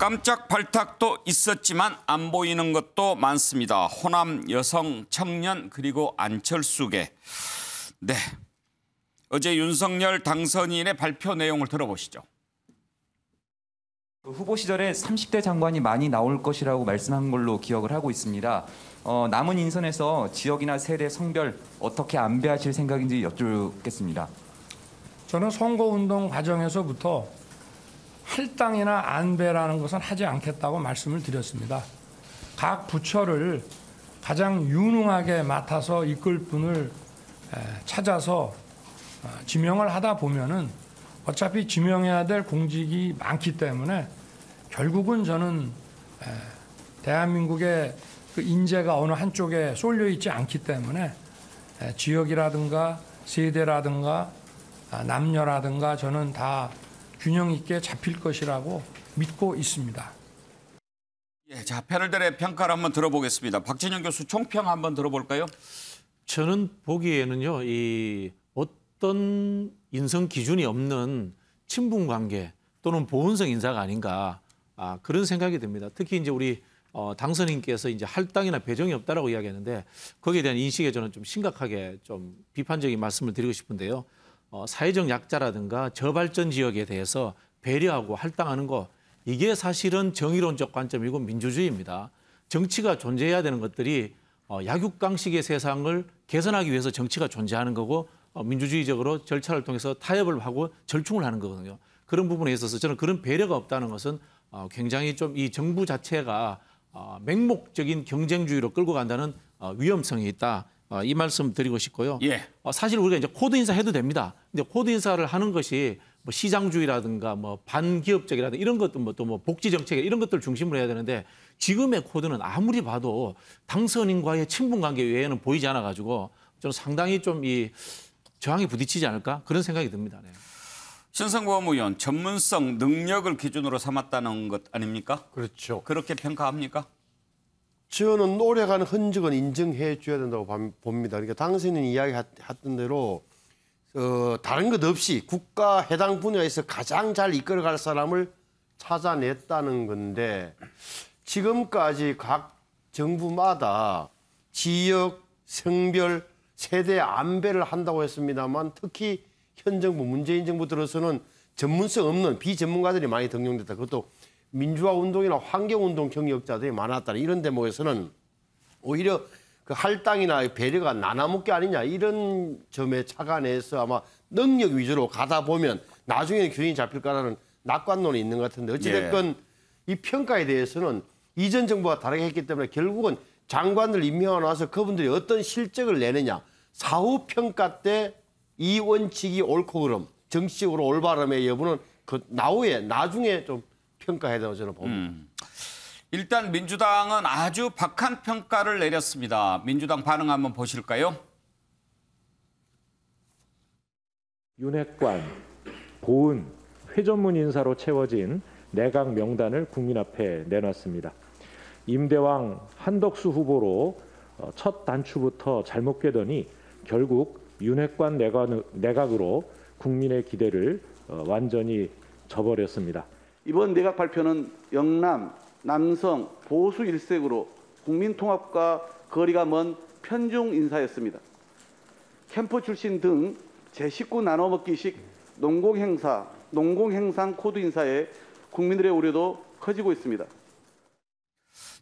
깜짝 발탁도 있었지만 안 보이는 것도 많습니다. 호남 여성 청년 그리고 안철수계. 네, 어제 윤석열 당선인의 발표 내용을 들어보시죠. 후보 시절에 30대 장관이 많이 나올 것이라고 말씀한 걸로 기억을 하고 있습니다. 남은 인선에서 지역이나 세대, 성별 어떻게 안배하실 생각인지 여쭙겠습니다. 저는 선거운동 과정에서부터 할당이나 안배라는 것은 하지 않겠다고 말씀을 드렸습니다. 각 부처를 가장 유능하게 맡아서 이끌 분을 찾아서 지명을 하다 보면은 어차피 지명해야 될 공직이 많기 때문에 결국은 저는 대한민국의 그 인재가 어느 한쪽에 쏠려 있지 않기 때문에 지역이라든가 세대라든가 남녀라든가 저는 다 균형 있게 잡힐 것이라고 믿고 있습니다. 예, 자, 패널들의 평가를 한번 들어보겠습니다. 박진영 교수 총평 한번 들어볼까요? 저는 보기에는요, 이 어떤 인성 기준이 없는 친분 관계 또는 보온성 인사가 아닌가 그런 생각이 듭니다. 특히 이제 우리 당선인께서 이제 할당이나 배정이 없다라고 이야기했는데 거기에 대한 인식에 저는 좀 심각하게 좀 비판적인 말씀을 드리고 싶은데요. 사회적 약자라든가 저발전 지역에 대해서 배려하고 할당하는 거 이게 사실은 정의론적 관점이고 민주주의입니다. 정치가 존재해야 되는 것들이 약육강식의 세상을 개선하기 위해서 정치가 존재하는 거고 민주주의적으로 절차를 통해서 타협을 하고 절충을 하는 거거든요. 그런 부분에 있어서 저는 그런 배려가 없다는 것은 굉장히 좀 이 정부 자체가 맹목적인 경쟁주의로 끌고 간다는 위험성이 있다. 이 말씀 드리고 싶고요. 예. 사실 우리가 이제 코드 인사 해도 됩니다. 근데 코드 인사를 하는 것이 뭐 시장주의라든가 뭐 반기업적이라든가 이런 것도 또 뭐 복지 정책 이런 것들 중심으로 해야 되는데 지금의 코드는 아무리 봐도 당선인과의 친분 관계 외에는 보이지 않아 가지고 저는 상당히 좀 이 저항이 부딪히지 않을까 그런 생각이 듭니다. 네. 신성범 의원, 전문성, 능력을 기준으로 삼았다는 것 아닙니까? 그렇죠. 그렇게 평가합니까? 저는 오래가는 흔적은 인정해 줘야 된다고 봅니다. 그러니까 당선인 이야기했던 대로 다른 것 없이 국가 해당 분야에서 가장 잘 이끌어갈 사람을 찾아냈다는 건데 지금까지 각 정부마다 지역, 성별, 세대 안배를 한다고 했습니다만 특히 현 정부, 문재인 정부 들어서는 전문성 없는 비전문가들이 많이 등용됐다. 그것도 민주화 운동이나 환경운동 경력자들이 많았다는 이런 대목에서는 오히려 그 할당이나 배려가 나눠먹기 아니냐 이런 점에 착안해서 아마 능력 위주로 가다 보면 나중에는 균형이 잡힐 거라는 낙관론이 있는 것 같은데 어찌됐건 이 평가에 대해서는 이전 정부가 다르게 했기 때문에 결국은 장관들 임명하고 나서 그분들이 어떤 실적을 내느냐 사후 평가 때 이 원칙이 옳고 그름 정치적으로 올바름의 여부는 그 나중에 좀 평가해야 된다고 저는 봅니다. 일단 민주당은 아주 박한 평가를 내렸습니다. 민주당 반응 한번 보실까요? 윤핵관, 고은, 회전문 인사로 채워진 내각 명단을 국민 앞에 내놨습니다. 임대왕 한덕수 후보로 첫 단추부터 잘못 꿰더니 결국 윤핵관 내각으로 국민의 기대를 완전히 저버렸습니다. 이번 내각 발표는 영남, 남성, 보수 일색으로 국민 통합과 거리가 먼 편중 인사였습니다. 캠프 출신 등 제19 나눠먹기식 농공행상 코드 인사에 국민들의 우려도 커지고 있습니다.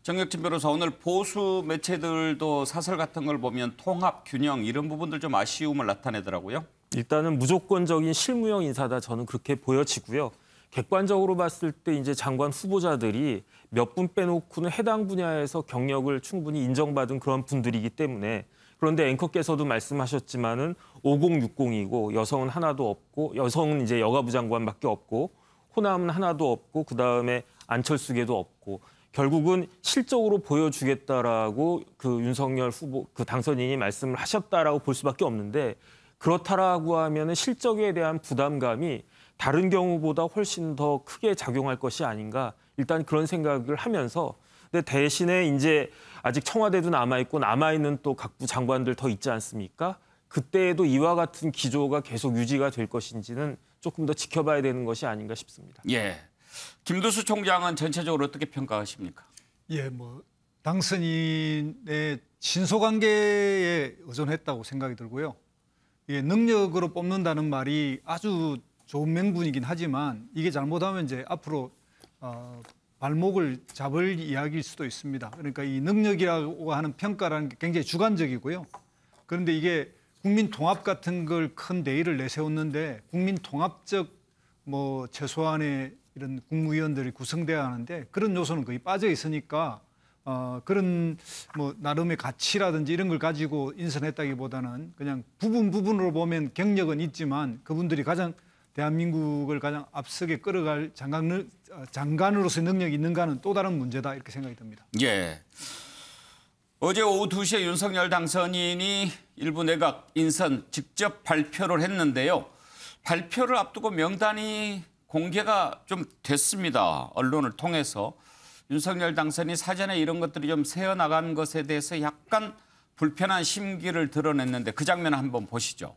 정혁진 변호사, 오늘 보수 매체들도 사설 같은 걸 보면 통합, 균형 이런 부분들 좀 아쉬움을 나타내더라고요. 일단은 무조건적인 실무형 인사다 저는 그렇게 보여지고요. 객관적으로 봤을 때 이제 장관 후보자들이 몇 분 빼놓고는 해당 분야에서 경력을 충분히 인정받은 그런 분들이기 때문에 그런데 앵커께서도 말씀하셨지만은 5060이고 여성은 하나도 없고 여성은 이제 여가부 장관밖에 없고 호남은 하나도 없고 그다음에 안철수계도 없고 결국은 실적으로 보여주겠다라고 그 윤석열 후보 그 당선인이 말씀을 하셨다라고 볼 수밖에 없는데 그렇다라고 하면은 실적에 대한 부담감이 다른 경우보다 훨씬 더 크게 작용할 것이 아닌가 일단 그런 생각을 하면서 근데 대신에 이제 아직 청와대도 남아있고 남아있는 또 각부 장관들 더 있지 않습니까? 그때에도 이와 같은 기조가 계속 유지가 될 것인지는 조금 더 지켜봐야 되는 것이 아닌가 싶습니다. 예. 김두수 총장은 전체적으로 어떻게 평가하십니까? 예, 뭐 당선인의 친소관계에 의존했다고 생각이 들고요. 예, 능력으로 뽑는다는 말이 아주 좋은 명분이긴 하지만 이게 잘못하면 이제 앞으로 발목을 잡을 이야기일 수도 있습니다. 그러니까 이 능력이라고 하는 평가라는 게 굉장히 주관적이고요. 그런데 이게 국민 통합 같은 걸 큰 대의를 내세웠는데 국민 통합적 뭐 최소한의 이런 국무위원들이 구성돼야 하는데 그런 요소는 거의 빠져 있으니까 그런 뭐 나름의 가치라든지 이런 걸 가지고 인선했다기보다는 그냥 부분으로 보면 경력은 있지만 그분들이 가장 대한민국을 가장 앞서게 끌어갈 장관으로서의 능력이 있는가는 또 다른 문제다 이렇게 생각이 듭니다. 예. 어제 오후 2시에 윤석열 당선인이 일부 내각 인선 직접 발표를 했는데요. 발표를 앞두고 명단이 공개가 좀 됐습니다. 언론을 통해서. 윤석열 당선인이 사전에 이런 것들이 좀 새어나간 것에 대해서 약간 불편한 심기를 드러냈는데 그 장면 한번 보시죠.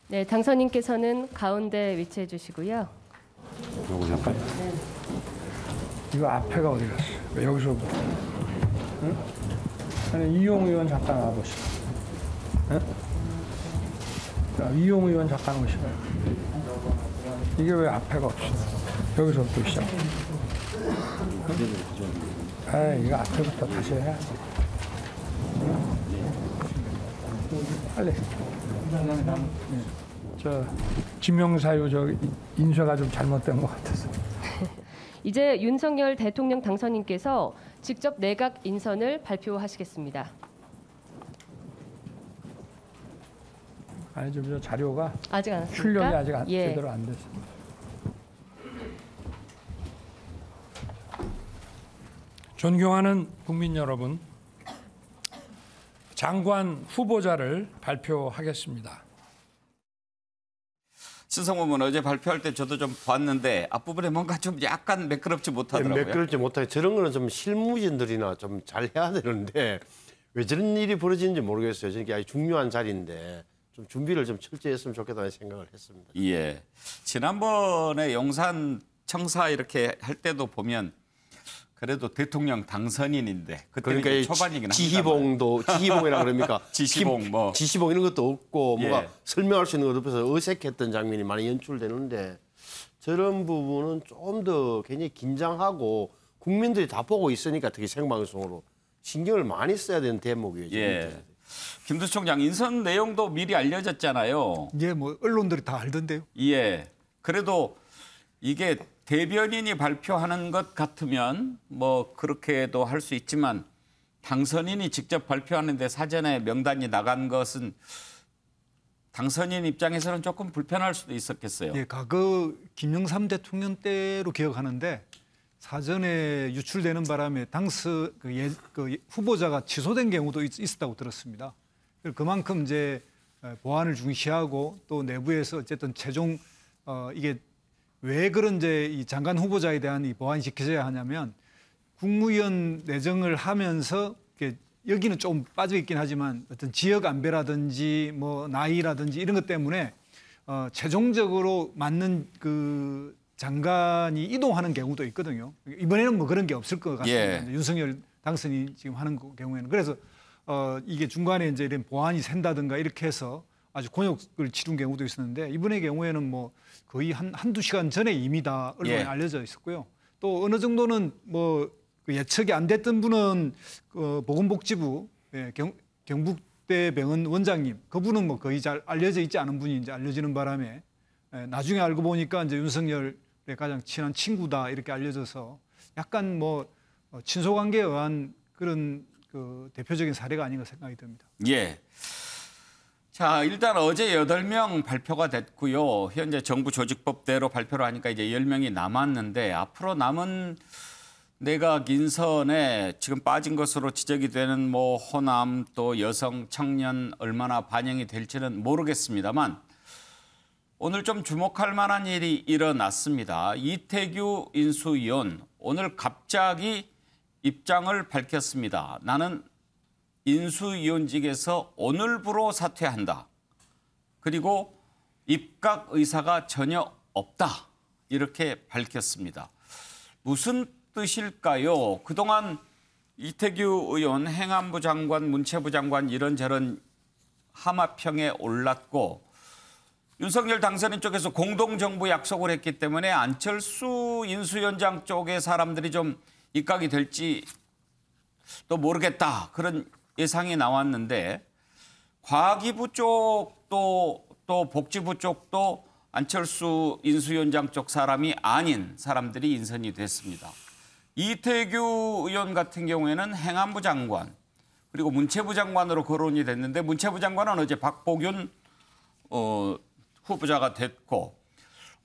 네, 당선인께서는 가운데 위치해 주시고요. 잠깐. 네. 이거 앞에가 어디 갔어? 왜 여기서부터? 응? 아니, 이용 의원 잠깐 와보시오. 응? 자, 이용 의원 잠깐 오시고요. 이게 왜 앞에가 없어? 여기서부터 시작. 아, 이거 앞에부터 다시 해야지. 빨리. 저 지명사유 저 인쇄가 좀 잘못된 것 같아서. 이제 윤석열 대통령 당선인께서 직접 내각 인선을 발표하시겠습니다. 아니 좀 저 자료가 아직 안 왔습니까? 출력이 아직 예. 제대로 안 됐습니다. 존경하는 국민 여러분, 장관 후보자를 발표하겠습니다. 신성범 의원 어제 발표할 때 저도 좀 봤는데 앞부분에 뭔가 좀 약간 매끄럽지 못하더라고요. 매끄럽지 못하게 저런 거는 좀 실무진들이나 좀 잘 해야 되는데 왜 저런 일이 벌어지는지 모르겠어요. 저게 아주 중요한 자리인데 좀 준비를 좀 철저히 했으면 좋겠다는 생각을 했습니다. 예. 지난번에 용산 청사 이렇게 할 때도 보면 그래도 대통령 당선인인데 그때 그러니까 초반이긴 지희봉도 지희봉이라 그럽니까? 지시봉 뭐 지시봉 이런 것도 없고 예. 뭐가 설명할 수 있는 것 없어서 어색했던 장면이 많이 연출되는데 저런 부분은 좀 더 굉장히 긴장하고 국민들이 다 보고 있으니까 특히 생방송으로 신경을 많이 써야 되는 대목이에요. 예. 김두수 총장 인선 내용도 미리 알려졌잖아요. 예, 뭐 언론들이 다 알던데요. 예. 그래도 이게 대변인이 발표하는 것 같으면 뭐 그렇게도 할 수 있지만 당선인이 직접 발표하는데 사전에 명단이 나간 것은 당선인 입장에서는 조금 불편할 수도 있었겠어요. 예, 과거 김영삼 대통령 때로 기억하는데 사전에 유출되는 바람에 그 후보자가 취소된 경우도 있었다고 들었습니다. 그만큼 이제 보안을 중시하고 또 내부에서 어쨌든 최종 이게 왜 그런 이제 이 장관 후보자에 대한 이 보완이 지켜져야 하냐면 국무위원 내정을 하면서 여기는 좀 빠져 있긴 하지만 어떤 지역 안배라든지 뭐 나이라든지 이런 것 때문에 최종적으로 맞는 그 장관이 이동하는 경우도 있거든요. 이번에는 뭐 그런 게 없을 것 같습니다. 예. 윤석열 당선이 지금 하는 경우에는 그래서 이게 중간에 이제 이런 보완이 샌다든가 이렇게 해서 아주 곤욕을 치른 경우도 있었는데 이번의 경우에는 뭐 거의 한두 시간 전에 이미 다 언론에 알려져 있었고요. 또 어느 정도는 뭐 예측이 안 됐던 분은 보건복지부 경북대병원 원장님 그분은 뭐 거의 잘 알려져 있지 않은 분이 이제 알려지는 바람에 나중에 알고 보니까 이제 윤석열의 가장 친한 친구다 이렇게 알려져서 약간 뭐 친소관계에 의한 그런 그 대표적인 사례가 아닌가 생각이 듭니다. 예. 자, 일단 어제 8명 발표가 됐고요. 현재 정부 조직법대로 발표를 하니까 이제 10명이 남았는데 앞으로 남은 내각 인선에 지금 빠진 것으로 지적이 되는 뭐 호남 또 여성 청년 얼마나 반영이 될지는 모르겠습니다만 오늘 좀 주목할 만한 일이 일어났습니다. 이태규 인수위원 오늘 갑자기 입장을 밝혔습니다. 나는 인수위원직에서 오늘부로 사퇴한다. 그리고 입각 의사가 전혀 없다. 이렇게 밝혔습니다. 무슨 뜻일까요? 그동안 이태규 의원, 행안부 장관, 문체부 장관 이런저런 하마평에 올랐고 윤석열 당선인 쪽에서 공동정부 약속을 했기 때문에 안철수 인수위원장 쪽의 사람들이 좀 입각이 될지 또 모르겠다. 그런 예상이 나왔는데 과기부 쪽도 또 복지부 쪽도 안철수 인수위원장 쪽 사람이 아닌 사람들이 인선이 됐습니다. 이태규 의원 같은 경우에는 행안부 장관 그리고 문체부 장관으로 거론이 됐는데 문체부 장관은 어제 박보균 후보자가 됐고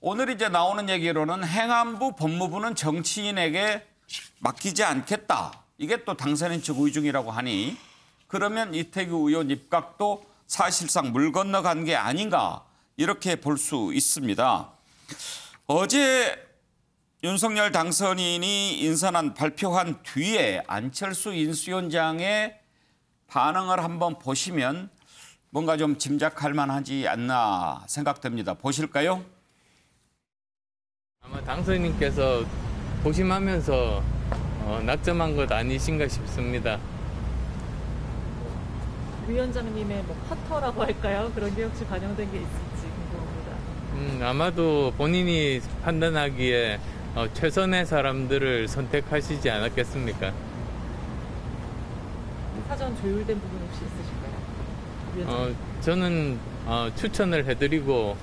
오늘 이제 나오는 얘기로는 행안부 법무부는 정치인에게 맡기지 않겠다. 이게 또 당선인 측 의중이라고 하니 그러면 이태규 의원 입각도 사실상 물 건너간 게 아닌가 이렇게 볼 수 있습니다. 어제 윤석열 당선인이 인선안 발표한 뒤에 안철수 인수위원장의 반응을 한번 보시면 뭔가 좀 짐작할 만하지 않나 생각됩니다. 보실까요? 아마 당선인께서 고심하면서 낙점한 것 아니신가 싶습니다. 위원장님의 뭐 파터라고 할까요? 그런 게 혹시 반영된 게 있을지 궁금합니다. 아마도 본인이 판단하기에 최선의 사람들을 선택하시지 않았겠습니까? 사전 조율된 부분 혹시 있으실까요? 저는 추천을 해드리고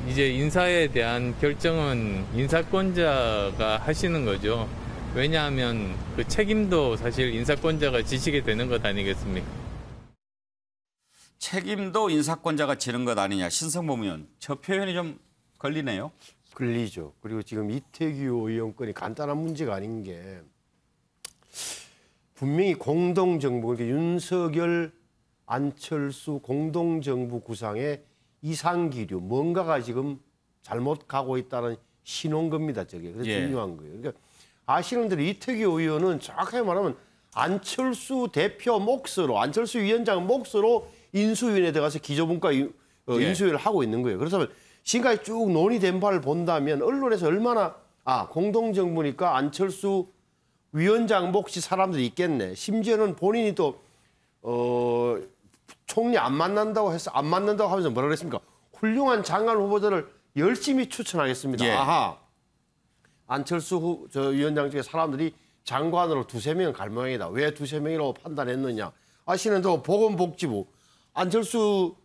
이제 인사에 대한 결정은 인사권자가 하시는 거죠. 왜냐하면 그 책임도 사실 인사권자가 지시게 되는 것 아니겠습니까? 책임도 인사권자가 지는 것 아니냐. 신성범 의원, 저 표현이 좀 걸리네요. 걸리죠. 그리고 지금 이태규 의원 건이 간단한 문제가 아닌 게 분명히 공동정부, 그러니까 윤석열, 안철수 공동정부 구상의 이상기류, 뭔가가 지금 잘못 가고 있다는 신호인 겁니다. 저게. 그래서 중요한 거예요. 그러니까 아시는 대로 이태규 의원은 정확하게 말하면 안철수 대표 몫으로, 안철수 위원장 몫으로 인수위원회에 들어가서 기조분과 인수위를 하고 있는 거예요. 그래서 지금까지 쭉 논의된 바를 본다면 언론에서 얼마나 공동정부니까 안철수 위원장 몫이 사람들이 있겠네. 심지어는 본인이 또 총리 안 만난다고 하면서 뭐라 그랬습니까? 훌륭한 장관 후보자를 열심히 추천하겠습니다. 아하. 안철수 위원장 쪽에 사람들이 장관으로 2-3명 갈 모양이다. 왜 2-3명이라고 판단했느냐. 아시는 대로 보건복지부. 안철수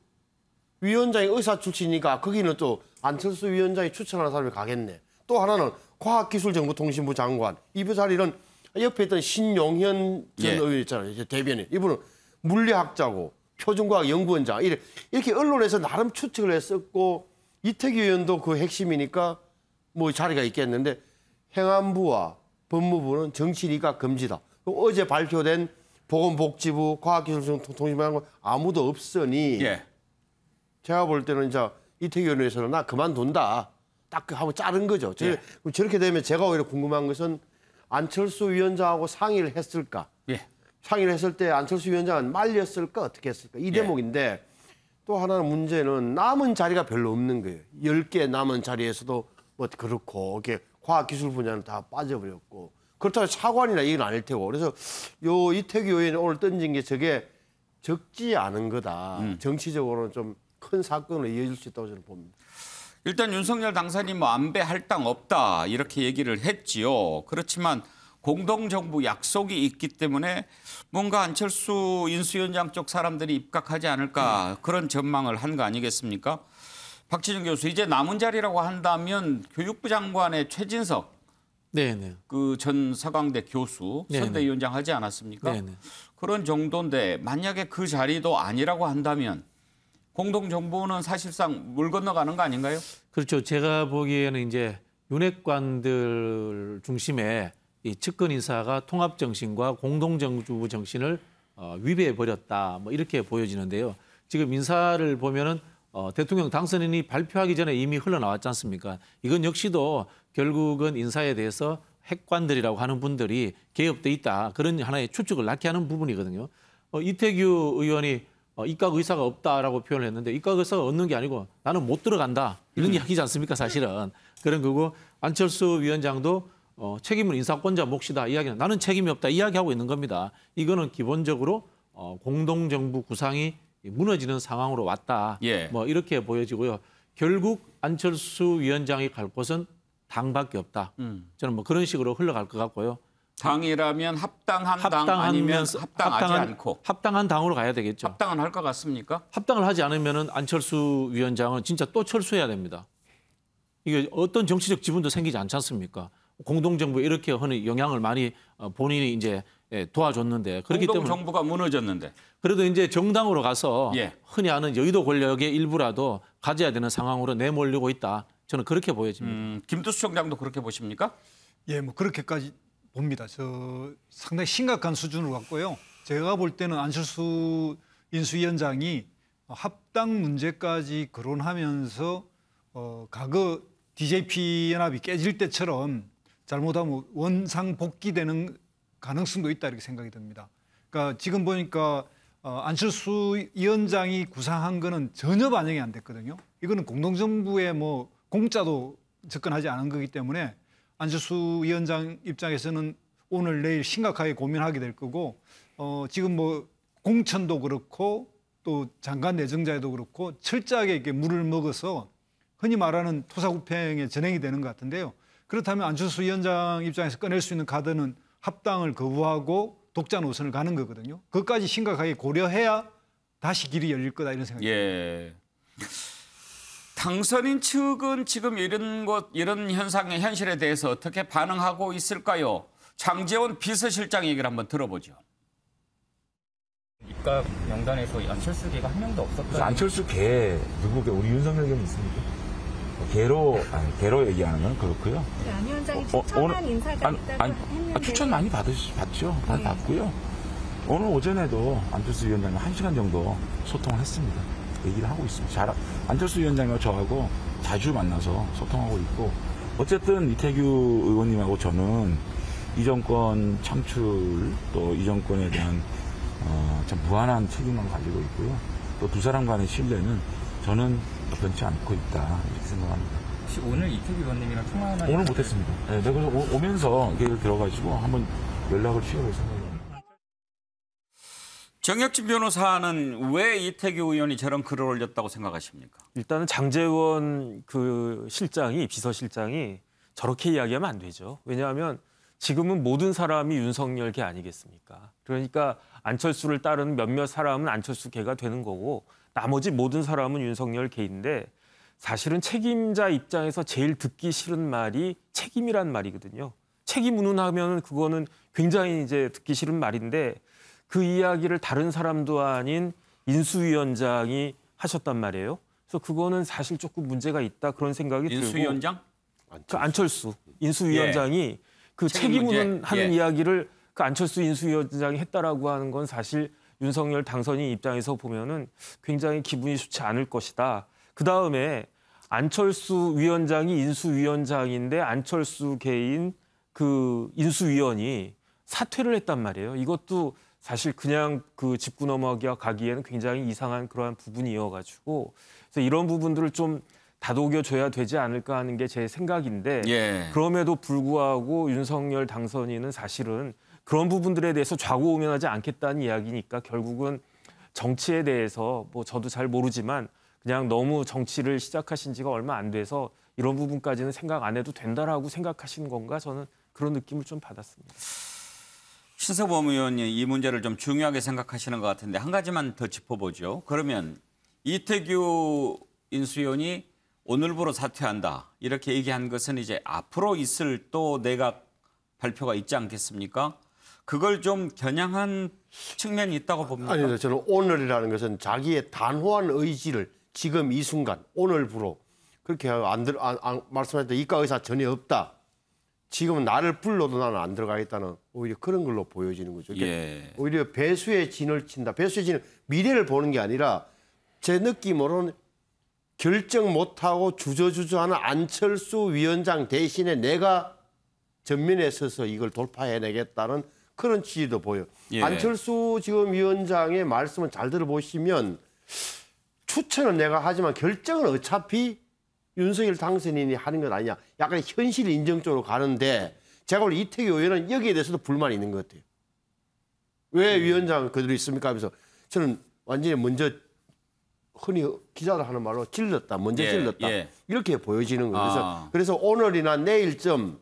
위원장이 의사 출신이니까 거기는 또 안철수 위원장이 추천하는 사람이 가겠네. 또 하나는 과학기술정보통신부 장관. 이 자리는 옆에 있던 신용현 전 의원 있잖아요. 대변인. 이분은 물리학자고 표준과학연구원장. 이렇게 언론에서 나름 추측을 했었고 이태규 의원도 그 핵심이니까 뭐 자리가 있겠는데 행안부와 법무부는 정치니까 금지다. 어제 발표된 보건복지부, 과학기술통신부 장관 아무도 없으니 제가 볼 때는 이제 이태규 의원에서는 나 그만둔다. 딱 하고 자른 거죠. 저렇게 되면 제가 오히려 궁금한 것은 안철수 위원장하고 상의를 했을까? 상의를 했을 때 안철수 위원장은 말렸을까? 어떻게 했을까? 이 대목인데 또 하나는 문제는 남은 자리가 별로 없는 거예요. 10개 남은 자리에서도 뭐 그렇고 이렇게 과학기술 분야는 다 빠져버렸고 그렇다고 차관이나 이건 아닐 테고 그래서 요 이태규 의원이 오늘 던진 게 저게 적지 않은 거다. 정치적으로는 좀 큰 사건으로 이어질 수 있다고 저는 봅니다. 일단 윤석열 당선인 뭐 안배 할당 없다 이렇게 얘기를 했지요. 그렇지만 공동정부 약속이 있기 때문에 뭔가 안철수 인수위원장 쪽 사람들이 입각하지 않을까 그런 전망을 한 거 아니겠습니까? 박지준 교수, 이제 남은 자리라고 한다면 교육부 장관의 최진석 그 전 서강대 교수 선대위원장 하지 않았습니까? 그런 정도인데 만약에 그 자리도 아니라고 한다면 공동정부는 사실상 물 건너가는 거 아닌가요? 그렇죠. 제가 보기에는 이제 윤핵관들 중심의 이 측근 인사가 통합 정신과 공동정부 정신을 위배해 버렸다. 뭐 이렇게 보여지는데요. 지금 인사를 보면은 대통령 당선인이 발표하기 전에 이미 흘러나왔지 않습니까? 이건 역시도 결국은 인사에 대해서 핵관들이라고 하는 분들이 개입돼 있다. 그런 하나의 추측을 낳게 하는 부분이거든요. 이태규 의원이 입각 의사가 없다라고 표현을 했는데 입각 의사가 없는 게 아니고 나는 못 들어간다 이런 이야기지 않습니까 사실은. 그런 거고 안철수 위원장도 책임은 인사권자 몫이다 이야기는 나는 책임이 없다 이야기하고 있는 겁니다. 이거는 기본적으로 공동정부 구상이 무너지는 상황으로 왔다. 예. 뭐 이렇게 보여지고요. 결국 안철수 위원장이 갈 곳은 당밖에 없다. 저는 뭐 그런 식으로 흘러갈 것 같고요. 당이라면 합당한 당 아니면 합당하지 않고 합당한 당으로 가야 되겠죠. 합당은 할 것 같습니까? 합당을 하지 않으면은 안철수 위원장은 진짜 또 철수해야 됩니다. 이게 어떤 정치적 지분도 생기지 않지 않습니까? 공동정부에 이렇게 하는 영향을 많이 본인이 이제 도와줬는데 그렇기 때문에 공동정부가 무너졌는데 그래도 이제 정당으로 가서 예. 흔히 하는 여의도 권력의 일부라도 가져야 되는 상황으로 내몰리고 있다. 저는 그렇게 보여집니다. 김두수 총장도 그렇게 보십니까? 예, 뭐 그렇게까지 봅니다. 저 상당히 심각한 수준으로 갔고요. 제가 볼 때는 안철수 인수위원장이 합당 문제까지 거론하면서 과거 DJP 연합이 깨질 때처럼 잘못하면 원상 복귀되는 가능성도 있다 이렇게 생각이 듭니다. 그러니까 지금 보니까 안철수 위원장이 구상한 거는 전혀 반영이 안 됐거든요. 이거는 공동정부에 뭐 공짜도 접근하지 않은 거기 때문에 안철수 위원장 입장에서는 오늘 내일 심각하게 고민하게 될 거고 지금 뭐 공천도 그렇고 또 장관 내정자에도 그렇고 철저하게 이렇게 물을 먹어서 흔히 말하는 토사구팽에 전행이 되는 것 같은데요. 그렇다면 안철수 위원장 입장에서 꺼낼 수 있는 카드는 합당을 거부하고 독자 노선을 가는 거거든요. 그것까지 심각하게 고려해야 다시 길이 열릴 거다 이런 생각이 듭니다. 예. 당선인 측은 지금 이런 현상의 현실에 대해서 어떻게 반응하고 있을까요? 장제원 비서실장 얘기를 한번 들어보죠. 입각 명단에서 안철수 개가 한 명도 없었다. 안철수 개 누구게 우리 윤석열 개는 있습니까? 개로 얘기하는 건 그렇고요. 안 위원장이 추천한 인사가 있다고 했는데. 추천 많이 받죠. 많이 받고요. 오늘 오전에도 안철수 위원장과 1시간 정도 소통을 했습니다. 얘기를 하고 있습니다. 안철수 위원장과 저하고 자주 만나서 소통하고 있고 어쨌든 이태규 의원님하고 저는 이 정권 창출 또 이 정권에 대한 참 무한한 책임을 가지고 있고요. 또 두 사람 간의 신뢰는 저는 변치 않고 있다 이렇게 생각합니다. 혹시 오늘 이태규 의원님이랑 통화나 오늘 못했습니다. 네, 내가 그래서 오면서 얘기를 들어가지고 한번 연락을 취해볼 생각입니다. 정혁진 변호사는 왜 이태규 의원이 저런 글을 올렸다고 생각하십니까? 일단은 장제원 그 비서실장이 저렇게 이야기하면 안 되죠. 왜냐하면 지금은 모든 사람이 윤석열계 아니겠습니까? 그러니까 안철수를 따르는 몇몇 사람은 안철수 계가 되는 거고 나머지 모든 사람은 윤석열 계인데 사실은 책임자 입장에서 제일 듣기 싫은 말이 책임이란 말이거든요. 책임 운운하면 그거는 굉장히 이제 듣기 싫은 말인데 그 이야기를 다른 사람도 아닌 인수위원장이 하셨단 말이에요. 그래서 그거는 사실 조금 문제가 있다 그런 생각이 들고. 인수위원장? 그 안철수 인수위원장이 그 책임 운운하는 이야기를 그 안철수 인수위원장이 했다라고 하는 건 사실 윤석열 당선인 입장에서 보면은 굉장히 기분이 좋지 않을 것이다. 그다음에 안철수 위원장이 인수위원장인데 안철수 개인 그 인수위원이 사퇴를 했단 말이에요. 이것도 사실 그냥 그 짚고 넘어가기에는 굉장히 이상한 그러한 부분이어가지고 그래서 이런 부분들을 좀 다독여줘야 되지 않을까 하는 게 제 생각인데 예. 그럼에도 불구하고 윤석열 당선인은 사실은 그런 부분들에 대해서 좌고우면하지 않겠다는 이야기니까 결국은 정치에 대해서 뭐 저도 잘 모르지만 그냥 너무 정치를 시작하신 지가 얼마 안 돼서 이런 부분까지는 생각 안 해도 된다라고 생각하시는 건가 저는 그런 느낌을 좀 받았습니다. 신서범 의원이 이 문제를 좀 중요하게 생각하시는 것 같은데 한 가지만 더 짚어보죠. 그러면 이태규 인수위원이 오늘부로 사퇴한다 이렇게 얘기한 것은 이제 앞으로 있을 또 내각 발표가 있지 않겠습니까? 그걸 좀 겨냥한 측면이 있다고 봅니다. 아니, 저는 오늘이라는 것은 자기의 단호한 의지를 지금 이 순간 오늘부로 그렇게 말씀하셨던 입각 의사 전혀 없다. 지금은 나를 불러도 나는 안 들어가겠다는 오히려 그런 걸로 보여지는 거죠. 예. 오히려 배수의 진을 친다. 배수의 진은 미래를 보는 게 아니라 제 느낌으로는 결정 못하고 주저주저하는 안철수 위원장 대신에 내가 전면에 서서 이걸 돌파해내겠다는 그런 취지도 보여요. 예. 안철수 지금 위원장의 말씀을 잘 들어보시면 추천은 내가 하지만 결정은 어차피 윤석열 당선인이 하는 건 아니냐. 약간 현실 인정 쪽으로 가는데 제가 볼 이태규 의원은 여기에 대해서도 불만이 있는 것 같아요. 왜 위원장 그대로 있습니까 하면서 저는 완전히 먼저 흔히 기자들 하는 말로 찔렀다. 먼저 찔렀다. 이렇게 보여지는 거예요. 그래서 오늘이나 내일쯤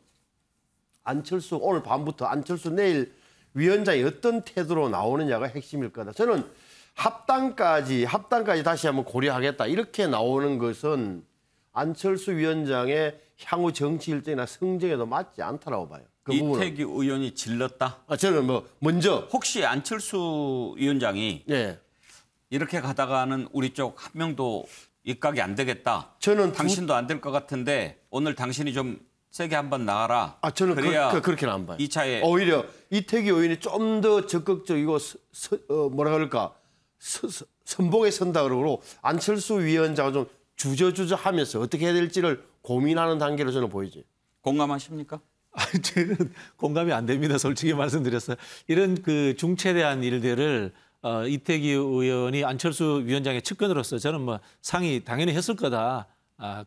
안철수 오늘 밤부터 안철수 내일 위원장이 어떤 태도로 나오느냐가 핵심일 거다. 저는 합당까지 다시 한번 고려하겠다. 이렇게 나오는 것은 안철수 위원장의 향후 정치 일정이나 성적에도 맞지 않다라고 봐요. 그 이태규 의원이 질렀다? 저는 먼저 혹시 안철수 위원장이 이렇게 가다가는 우리 쪽 한 명도 입각이 안 되겠다. 저는 당신도 안 될 것 같은데 오늘 당신이 좀 세게 한번 나가라. 저는 그래야 그렇게는 안 봐요. 2차에 오히려 이태규 의원이 좀 더 적극적이고 뭐라 그럴까 선봉에 선다 그러고 안철수 위원장은 좀 주저하면서 어떻게 해야 될지를 고민하는 단계로 저는 보이지. 공감하십니까? 저는 공감이 안 됩니다. 솔직히 말씀드렸어요. 이런 그 중체대한 일들을 이태규 의원이 안철수 위원장의 측근으로서 저는 뭐 상의 당연히 했을 거다.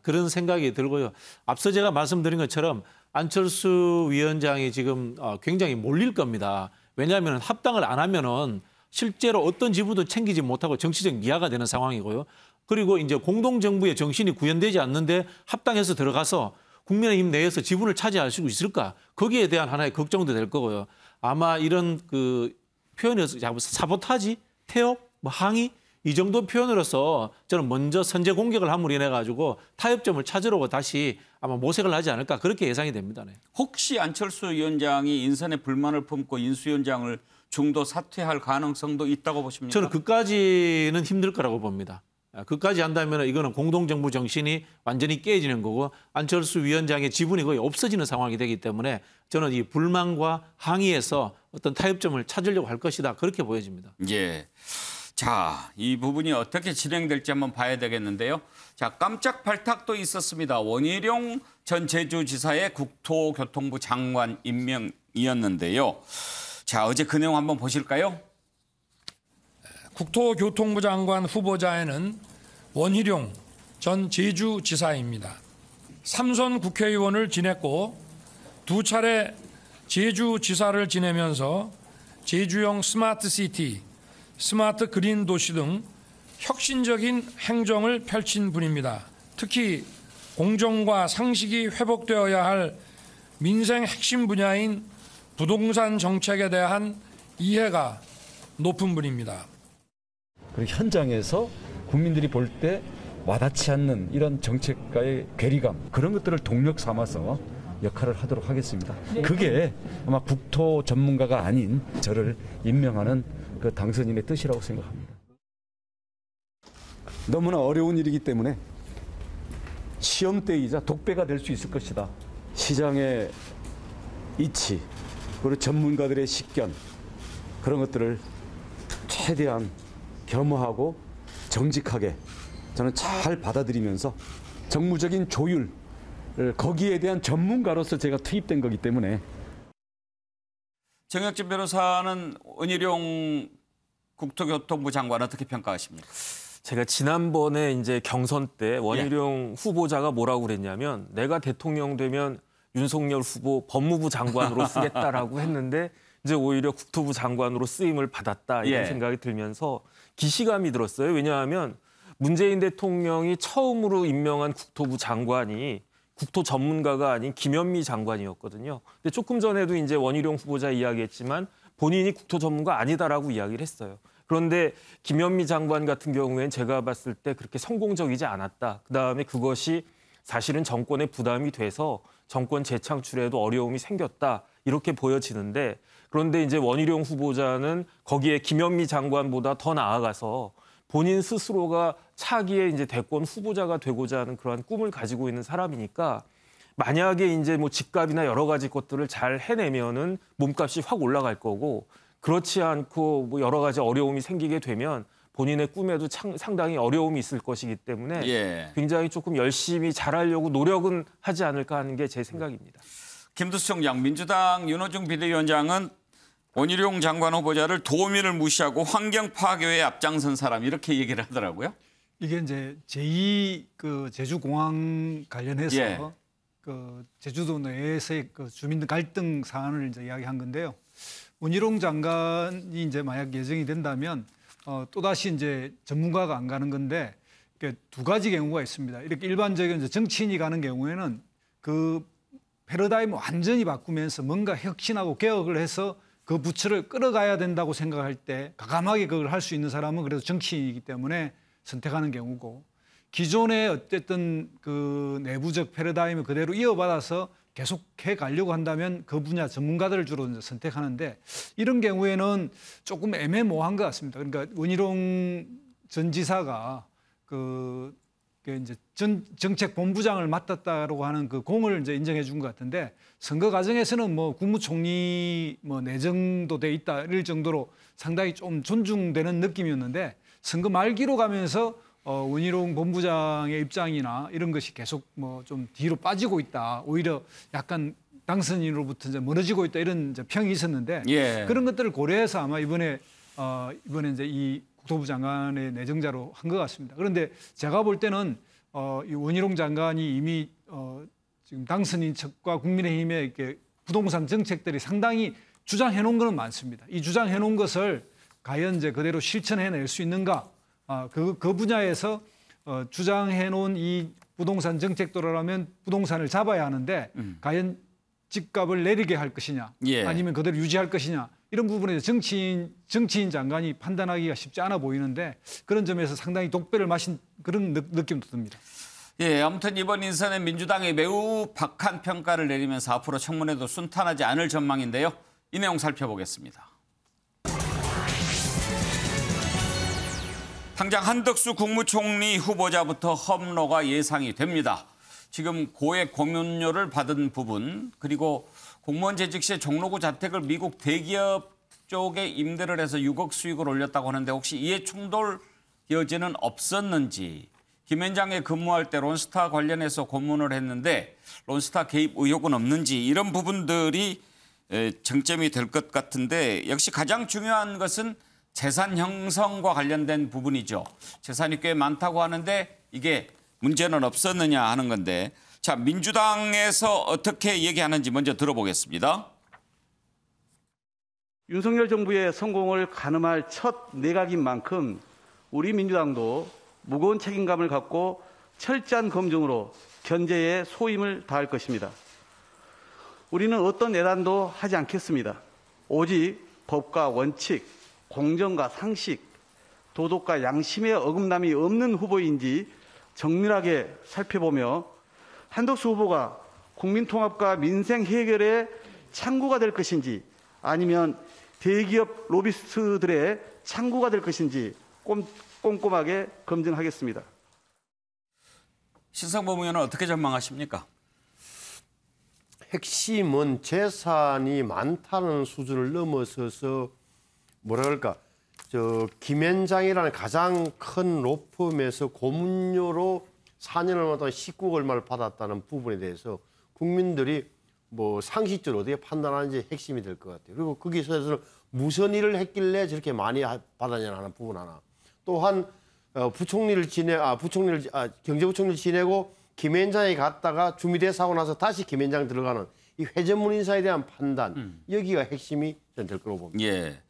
그런 생각이 들고요. 앞서 제가 말씀드린 것처럼 안철수 위원장이 지금 굉장히 몰릴 겁니다. 왜냐하면 합당을 안 하면은 실제로 어떤 지부도 챙기지 못하고 정치적 미아가 되는 상황이고요. 그리고 이제 공동정부의 정신이 구현되지 않는데 합당해서 들어가서 국민의힘 내에서 지분을 차지할 수 있을까? 거기에 대한 하나의 걱정도 될 거고요. 아마 이런 그 표현에서 사보타지, 태업, 항의 이 정도 표현으로서 저는 먼저 선제 공격을 함으로 인해 가지고 타협점을 찾으려고 다시 아마 모색을 하지 않을까 그렇게 예상이 됩니다. 네. 혹시 안철수 위원장이 인선에 불만을 품고 인수위원장을 중도 사퇴할 가능성도 있다고 보십니까? 저는 그까지는 힘들 거라고 봅니다. 그까지 한다면 이거는 공동정부 정신이 완전히 깨지는 거고 안철수 위원장의 지분이 거의 없어지는 상황이 되기 때문에 저는 이 불만과 항의에서 어떤 타협점을 찾으려고 할 것이다. 그렇게 보여집니다. 예. 자, 이 부분이 어떻게 진행될지 한번 봐야 되겠는데요. 자, 깜짝 발탁도 있었습니다. 원희룡 전 제주지사의 국토교통부 장관 임명이었는데요. 자, 어제 그 내용 한번 보실까요? 국토교통부 장관 후보자에는 원희룡 전 제주지사입니다. 3선 국회의원을 지냈고 2차례 제주지사를 지내면서 제주형 스마트시티, 스마트 그린 도시 등 혁신적인 행정을 펼친 분입니다. 특히 공정과 상식이 회복되어야 할 민생 핵심 분야인 부동산 정책에 대한 이해가 높은 분입니다. 그리고 현장에서 국민들이 볼 때 와닿지 않는 이런 정책과의 괴리감 그런 것들을 동력 삼아서 역할을 하도록 하겠습니다. 그게 아마 국토 전문가가 아닌 저를 임명하는 그 당선인의 뜻이라고 생각합니다. 너무나 어려운 일이기 때문에 시험대이자 독배가 될 수 있을 것이다. 시장의 이치 그리고 전문가들의 식견 그런 것들을 최대한 겸허하고 정직하게 저는 잘 받아들이면서 정무적인 조율 거기에 대한 전문가로서 제가 투입된 거기 때문에. 정혁진 변호사는 원희룡 국토교통부 장관 어떻게 평가하십니까? 제가 지난번에 이제 경선 때 원희룡 후보자가 뭐라고 그랬냐면 내가 대통령 되면 윤석열 후보 법무부 장관으로 쓰겠다라고 했는데 이제 오히려 국토부 장관으로 쓰임을 받았다 이런 생각이 들면서 기시감이 들었어요. 왜냐하면 문재인 대통령이 처음으로 임명한 국토부 장관이 국토 전문가가 아닌 김현미 장관이었거든요. 근데 조금 전에도 이제 원희룡 후보자 이야기했지만 본인이 국토 전문가 아니다라고 이야기를 했어요. 그런데 김현미 장관 같은 경우에는 제가 봤을 때 그렇게 성공적이지 않았다. 그다음에 그것이 사실은 정권에 부담이 돼서 정권 재창출에도 어려움이 생겼다. 이렇게 보여지는데 그런데 이제 원희룡 후보자는 거기에 김현미 장관보다 더 나아가서 본인 스스로가 차기에 이제 대권 후보자가 되고자 하는 그러한 꿈을 가지고 있는 사람이니까 만약에 이제 뭐 집값이나 여러 가지 것들을 잘 해내면은 몸값이 확 올라갈 거고 그렇지 않고 뭐 여러 가지 어려움이 생기게 되면 본인의 꿈에도 상당히 어려움이 있을 것이기 때문에 굉장히 조금 열심히 잘하려고 노력은 하지 않을까 하는 게 제 생각입니다. 김두수 총장, 민주당 윤호중 비대위원장은 원희룡 장관 후보자를 도민을 무시하고 환경 파괴에 앞장선 사람 이렇게 얘기를 하더라고요. 이게 이제 제2 그 제주공항 관련해서 예. 그 제주도 내에서의 그 주민들 갈등 사안을 이제 이야기한 건데요. 원희룡 장관이 이제 만약 예정이 된다면 또 다시 이제 전문가가 안 가는 건데 두 가지 경우가 있습니다. 이렇게 일반적인 이제 정치인이 가는 경우에는 그 패러다임을 완전히 바꾸면서 뭔가 혁신하고 개혁을 해서 그 부처를 끌어가야 된다고 생각할 때 과감하게 그걸 할 수 있는 사람은 그래도 정치인이기 때문에 선택하는 경우고, 기존의 어쨌든 그 내부적 패러다임을 그대로 이어받아서 계속해 가려고 한다면 그 분야 전문가들을 주로 이제 선택하는데, 이런 경우에는 조금 애매모호한 것 같습니다. 그러니까 원희룡 전 지사가 그 이제 정책 본부장을 맡았다라고 하는 그 공을 이제 인정해 준 것 같은데, 선거 과정에서는 뭐 국무총리 뭐 내정도 돼 있다 이럴 정도로 상당히 좀 존중되는 느낌이었는데, 선거 말기로 가면서 원희룡 본부장의 입장이나 이런 것이 계속 뭐 좀 뒤로 빠지고 있다, 오히려 약간 당선인으로부터 이제 멀어지고 있다, 이런 이제 평이 있었는데, 예. 그런 것들을 고려해서 아마 이번에 이제 이 국토부 장관의 내정자로 한 것 같습니다. 그런데 제가 볼 때는 이 원희룡 장관이 이미 지금 당선인 측과 국민의힘의 이렇게 부동산 정책들이 상당히 주장해 놓은 것은 많습니다. 이 주장해 놓은 것을 과연 이제 그대로 실천해낼 수 있는가? 그 분야에서 주장해 놓은 이 부동산 정책대로라면 부동산을 잡아야 하는데 과연 집값을 내리게 할 것이냐, 예. 아니면 그대로 유지할 것이냐, 이런 부분에서 정치인 장관이 판단하기가 쉽지 않아 보이는데, 그런 점에서 상당히 독배를 마신 그런 느낌도 듭니다. 예, 아무튼 이번 인선에 민주당이 매우 박한 평가를 내리면서 앞으로 청문회도 순탄하지 않을 전망인데요. 이 내용 살펴보겠습니다. 당장 한덕수 국무총리 후보자부터 험로가 예상이 됩니다. 지금 고액 공연료를 받은 부분, 그리고 공무원 재직 시에 종로구 자택을 미국 대기업 쪽에 임대를 해서 6억 수익을 올렸다고 하는데, 혹시 이해 충돌 여지는 없었는지, 김현장에 근무할 때 론스타 관련해서 고문을 했는데 론스타 개입 의혹은 없는지, 이런 부분들이 쟁점이 될 것 같은데, 역시 가장 중요한 것은 재산 형성과 관련된 부분이죠. 재산이 꽤 많다고 하는데 이게 문제는 없었느냐 하는 건데, 자, 민주당에서 어떻게 얘기하는지 먼저 들어보겠습니다. 윤석열 정부의 성공을 가늠할 첫 내각인 만큼 우리 민주당도 무거운 책임감을 갖고 철저한 검증으로 견제에 소임을 다할 것입니다. 우리는 어떤 내란도 하지 않겠습니다. 오직 법과 원칙, 공정과 상식, 도덕과 양심의 어긋남이 없는 후보인지 정밀하게 살펴보며 한덕수 후보가 국민통합과 민생 해결의 창구가 될 것인지, 아니면 대기업 로비스트들의 창구가 될 것인지 꼼꼼하게 검증하겠습니다. 신성범 의원은 어떻게 전망하십니까? 핵심은 재산이 많다는 수준을 넘어서서 뭐라 그럴까, 김현장이라는 가장 큰 로펌에서 고문료로 4년을 넘었다 19억 얼마를 받았다는 부분에 대해서 국민들이 뭐 상식적으로 어떻게 판단하는지 핵심이 될 것 같아요. 그리고 거기서는 무슨 일을 했길래 저렇게 많이 받았냐 하는 부분 하나. 또한 경제부총리를 지내고 김현장에 갔다가 주미대 사고 나서 다시 김현장 들어가는 이 회전문 인사에 대한 판단, 여기가 핵심이 될 거라고 봅니다. 예.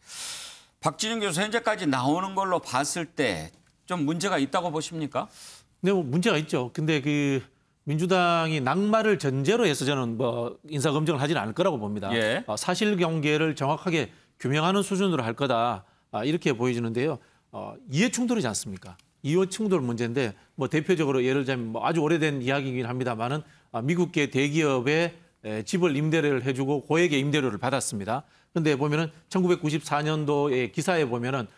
박진영 교수, 현재까지 나오는 걸로 봤을 때 좀 문제가 있다고 보십니까? 네, 뭐 문제가 있죠. 근데 그 민주당이 낙마를 전제로 해서 저는 뭐 인사 검증을 하지는 않을 거라고 봅니다. 예. 사실 경계를 정확하게 규명하는 수준으로 할 거다, 이렇게 보여지는데요. 이해 충돌이지 않습니까? 이해 충돌 문제인데, 뭐 대표적으로 예를 들자면 뭐 아주 오래된 이야기이긴 합니다만은 미국계 대기업에 집을 임대를 해주고 고액의 임대료를 받았습니다. 그런데 보면은 1994년도의 기사에 보면은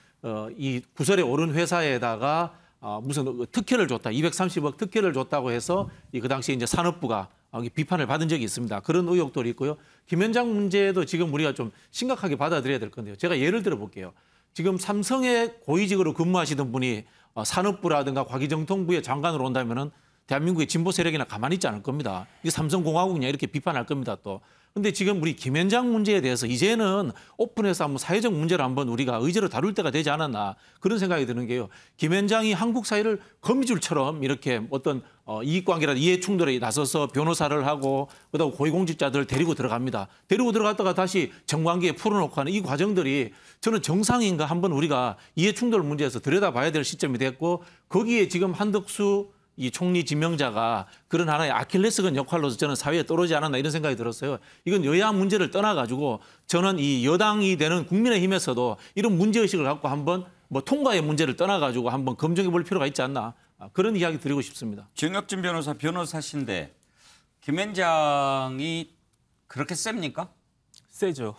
이 구설에 오른 회사에다가 무슨 특혜를 줬다, 230억 특혜를 줬다고 해서 그 당시에 이제 산업부가 비판을 받은 적이 있습니다. 그런 의혹들이 있고요. 김현장 문제도 지금 우리가 좀 심각하게 받아들여야 될 건데요. 제가 예를 들어 볼게요. 지금 삼성에 고위직으로 근무하시던 분이 산업부라든가 과기정통부의 장관으로 온다면은 대한민국의 진보 세력이나 가만히 있지 않을 겁니다. 이게 삼성공화국이냐 이렇게 비판할 겁니다. 또 근데 지금 우리 김현장 문제에 대해서 이제는 오픈해서 한번 사회적 문제를 한번 우리가 의제로 다룰 때가 되지 않았나 그런 생각이 드는 게요. 김현장이 한국 사회를 거미줄처럼 이렇게 어떤 이익관계나 이해충돌에 나서서 변호사를 하고 그다음 고위공직자들을 데리고 들어갑니다. 데리고 들어갔다가 다시 정관계에 풀어놓고 하는 이 과정들이 저는 정상인가 한번 우리가 이해충돌 문제에서 들여다봐야 될 시점이 됐고 거기에 지금 한덕수 이 총리 지명자가 그런 하나의 아킬레스건 역할로서 저는 사회에 떨어지지 않았나 이런 생각이 들었어요. 이건 여야 문제를 떠나가지고 저는 이 여당이 되는 국민의힘에서도 이런 문제의식을 갖고 한번 뭐 통과의 문제를 떠나가지고 한번 검증해 볼 필요가 있지 않나 그런 이야기 드리고 싶습니다. 정혁진 변호사신데 김현장이 그렇게 셉니까? 세죠.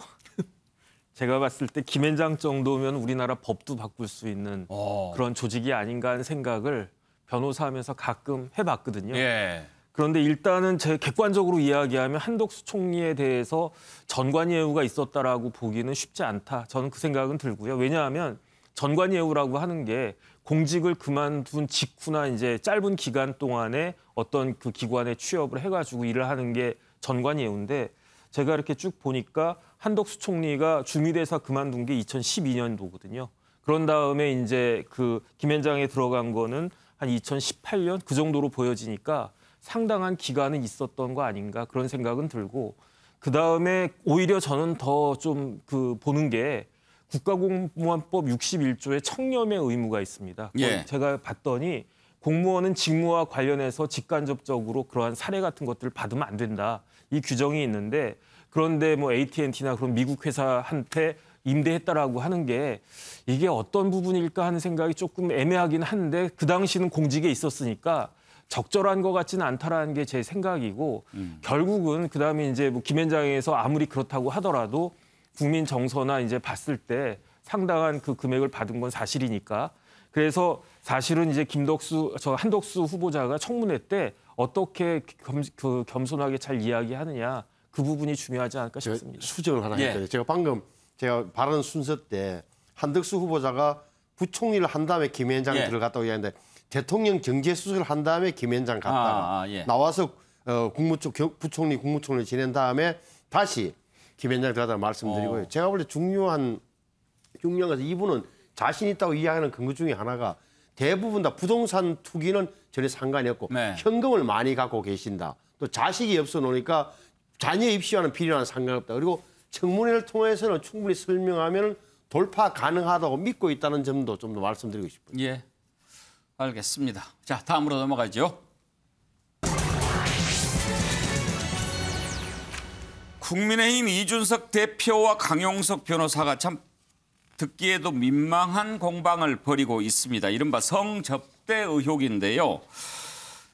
제가 봤을 때 김현장 정도면 우리나라 법도 바꿀 수 있는 그런 조직이 아닌가 하는 생각을 변호사하면서 가끔 해봤거든요. 예. 그런데 일단은 제 객관적으로 이야기하면 한덕수 총리에 대해서 전관예우가 있었다라고 보기는 쉽지 않다. 저는 그 생각은 들고요. 왜냐하면 전관예우라고 하는 게 공직을 그만둔 직후나 이제 짧은 기간 동안에 어떤 그 기관에 취업을 해가지고 일을 하는 게 전관예우인데 제가 이렇게 쭉 보니까 한덕수 총리가 주미대사 그만둔 게 2012년도거든요. 그런 다음에 이제 그 김현장에 들어간 거는 한 2018년 그 정도로 보여지니까 상당한 기간은 있었던 거 아닌가 그런 생각은 들고 그다음에 오히려 저는 더 좀 그 보는 게 국가공무원법 61조에 청렴의 의무가 있습니다. 예. 제가 봤더니 공무원은 직무와 관련해서 직간접적으로 그러한 사례 같은 것들을 받으면 안 된다. 이 규정이 있는데 그런데 뭐 AT&T나 그런 미국 회사한테 임대했다라고 하는 게 이게 어떤 부분일까 하는 생각이 조금 애매하긴 한데 그 당시는 공직에 있었으니까 적절한 것 같지는 않다라는 게 제 생각이고 결국은 그다음에 이제 뭐 김현장에서 아무리 그렇다고 하더라도 국민 정서나 이제 봤을 때 상당한 그 금액을 받은 건 사실이니까 그래서 사실은 이제 한덕수 후보자가 청문회 때 어떻게 겸손하게 잘 이야기하느냐 그 부분이 중요하지 않을까 싶습니다. 수정을 하나 했거든요. 제가 방금 제가 발언 순서 때 한덕수 후보자가 부총리를 한 다음에 김현장에 들어갔다고 이야기했는데 대통령 경제수석을 한 다음에 김현장 갔다가 나와서 부총리, 국무총리 지낸 다음에 다시 김현장에 들어갔다고 말씀드리고요. 제가 볼 때 중요한 것은 이분은 자신 있다고 이야기하는 근거 중에 하나가 대부분 다 부동산 투기는 전혀 상관이 없고 현금을 많이 갖고 계신다. 또 자식이 없어 놓으니까 자녀 입시와는 필요한 상관없다. 그리고 청문회를 통해서는 충분히 설명하면 돌파 가능하다고 믿고 있다는 점도 좀 더 말씀드리고 싶어요. 예, 알겠습니다. 자, 다음으로 넘어가죠. 국민의힘 이준석 대표와 강용석 변호사가 참 듣기에도 민망한 공방을 벌이고 있습니다. 이른바 성접대 의혹인데요.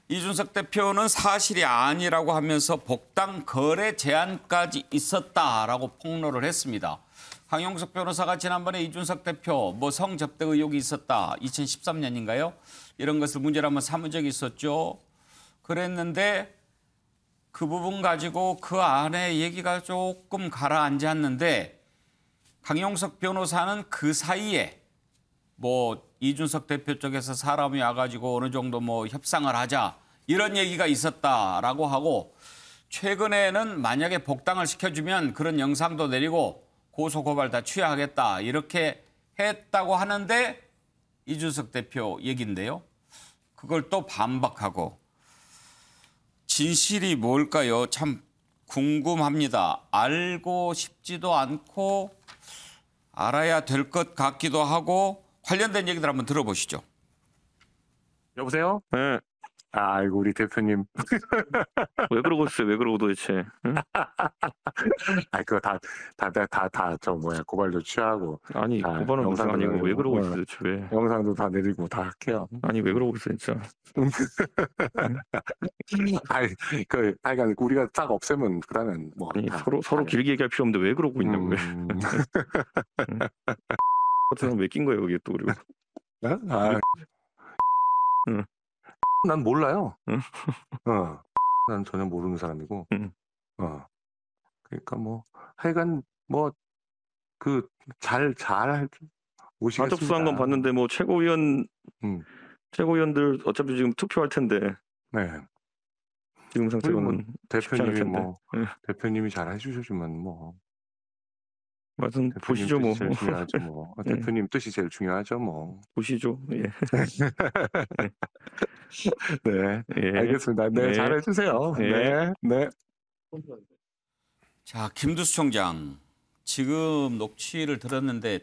이준석 대표는 사실이 아니라고 하면서 복당 거래 제안까지 있었다라고 폭로를 했습니다. 강용석 변호사가 지난번에 이준석 대표 뭐 성접대 의혹이 있었다. 2013년인가요? 이런 것을 문제로 한번 삼은 적이 있었죠. 그랬는데 그 부분 가지고 그 안에 얘기가 조금 가라앉았는데 강용석 변호사는 그 사이에 뭐 이준석 대표 쪽에서 사람이 와가지고 어느 정도 뭐 협상을 하자 이런 얘기가 있었다라고 하고 최근에는 만약에 복당을 시켜주면 그런 영상도 내리고 고소고발 다 취하하겠다 이렇게 했다고 하는데 이준석 대표 얘기인데요. 그걸 또 반박하고 진실이 뭘까요? 참 궁금합니다. 알고 싶지도 않고 알아야 될 것 같기도 하고 관련된 얘기들 한번 들어보시죠. 여보세요? 네. 아이고 우리 대표님 왜 그러고 있어요? 왜 그러고 도대체? 응? 아 그거 다 저 뭐야 고발도 취하고 아니 고발은 무슨 아니고 왜 그러고 있어요? 도대체 왜? 영상도 다 내리고 다 할게요. 아니 왜 그러고 있어 진짜? 아니 하여간 우리가 딱 없애면 그다음엔 뭐 아니 서로 길게 얘기할 필요 없는데 왜 그러고 있냐고 왜? 같은 왜 낀 거예요 여기 또 그리고? 응. 난 몰라요. 난 전혀 모르는 사람이고. 그러니까 뭐 하여간 뭐 그 잘 오시겠습니다. 사접수한 건 봤는데 뭐 최고위원들 어차피 지금 투표할 텐데. 네. 지금 상태로는 대표님이 대표님이 잘 해주시면 뭐. 맞은 보시죠 뭐. 제일 중요하죠 뭐. 대표님 뜻이 제일 중요하죠 뭐. 보시죠. 예. 네. 예. 알겠습니다. 네, 네. 잘해주세요. 예. 네. 네. 자, 김두수 총장. 지금 녹취를 들었는데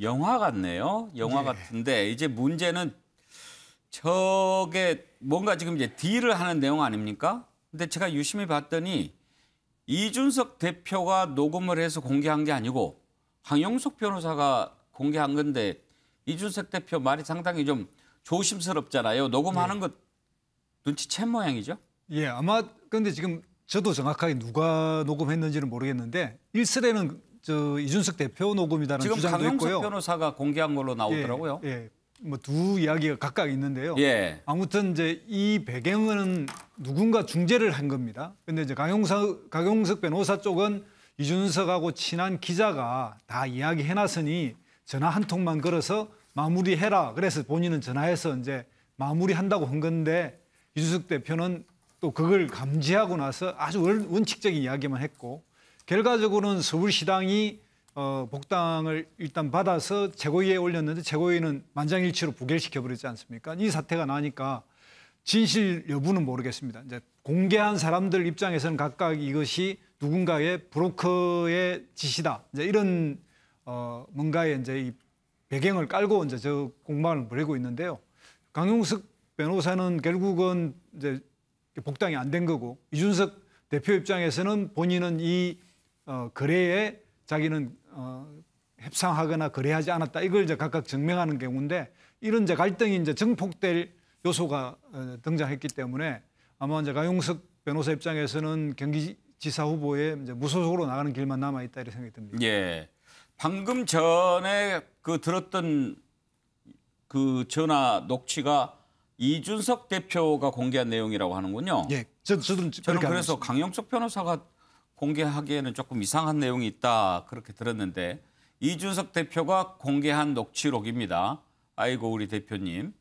영화 같네요. 영화 같은데 이제 문제는 저게 뭔가 지금 이제 딜을 하는 내용 아닙니까? 근데 제가 유심히 봤더니 이준석 대표가 녹음을 해서 공개한 게 아니고 강용석 변호사가 공개한 건데 이준석 대표 말이 상당히 좀 조심스럽잖아요. 녹음하는 것 눈치챈 모양이죠? 예, 아마 근데 지금 저도 정확하게 누가 녹음했는지는 모르겠는데 일설에는 저 이준석 대표 녹음이라는 지금 주장도 강용석 있고요. 변호사가 공개한 걸로 나오더라고요. 예, 뭐 두 이야기가 각각 있는데요. 예. 아무튼 이제 이 배경은 누군가 중재를 한 겁니다. 근데 이제 강용석 변호사 쪽은 이준석하고 친한 기자가 다 이야기해놨으니 전화 한 통만 걸어서 마무리해라. 그래서 본인은 전화해서 이제 마무리한다고 한 건데 이준석 대표는 또 그걸 감지하고 나서 아주 원칙적인 이야기만 했고 결과적으로는 서울시당이 복당을 일단 받아서 최고위에 올렸는데 최고위는 만장일치로 부결시켜버렸지 않습니까? 이 사태가 나니까 진실 여부는 모르겠습니다. 이제 공개한 사람들 입장에서는 각각 이것이 누군가의 브로커의 짓이다. 이제 이런 뭔가의 이제 이 배경을 깔고 이제 저 공방을 벌이고 있는데요. 강용석 변호사는 결국은 이제 복당이 안 된 거고 이준석 대표 입장에서는 본인은 이 거래에 자기는 협상하거나 거래하지 않았다. 이걸 이제 각각 증명하는 경우인데 이런 이제 갈등이 이제 증폭될 요소가 등장했기 때문에 아마 이제 강용석 변호사 입장에서는 경기지사 후보에 이제 무소속으로 나가는 길만 남아 있다 이렇게 생각이 듭니다. 예. 방금 전에 그 들었던 그 전화 녹취가 이준석 대표가 공개한 내용이라고 하는군요. 예, 저는 그래서 강용석 변호사가 공개하기에는 조금 이상한 내용이 있다 그렇게 들었는데 이준석 대표가 공개한 녹취록입니다. 아이고 우리 대표님.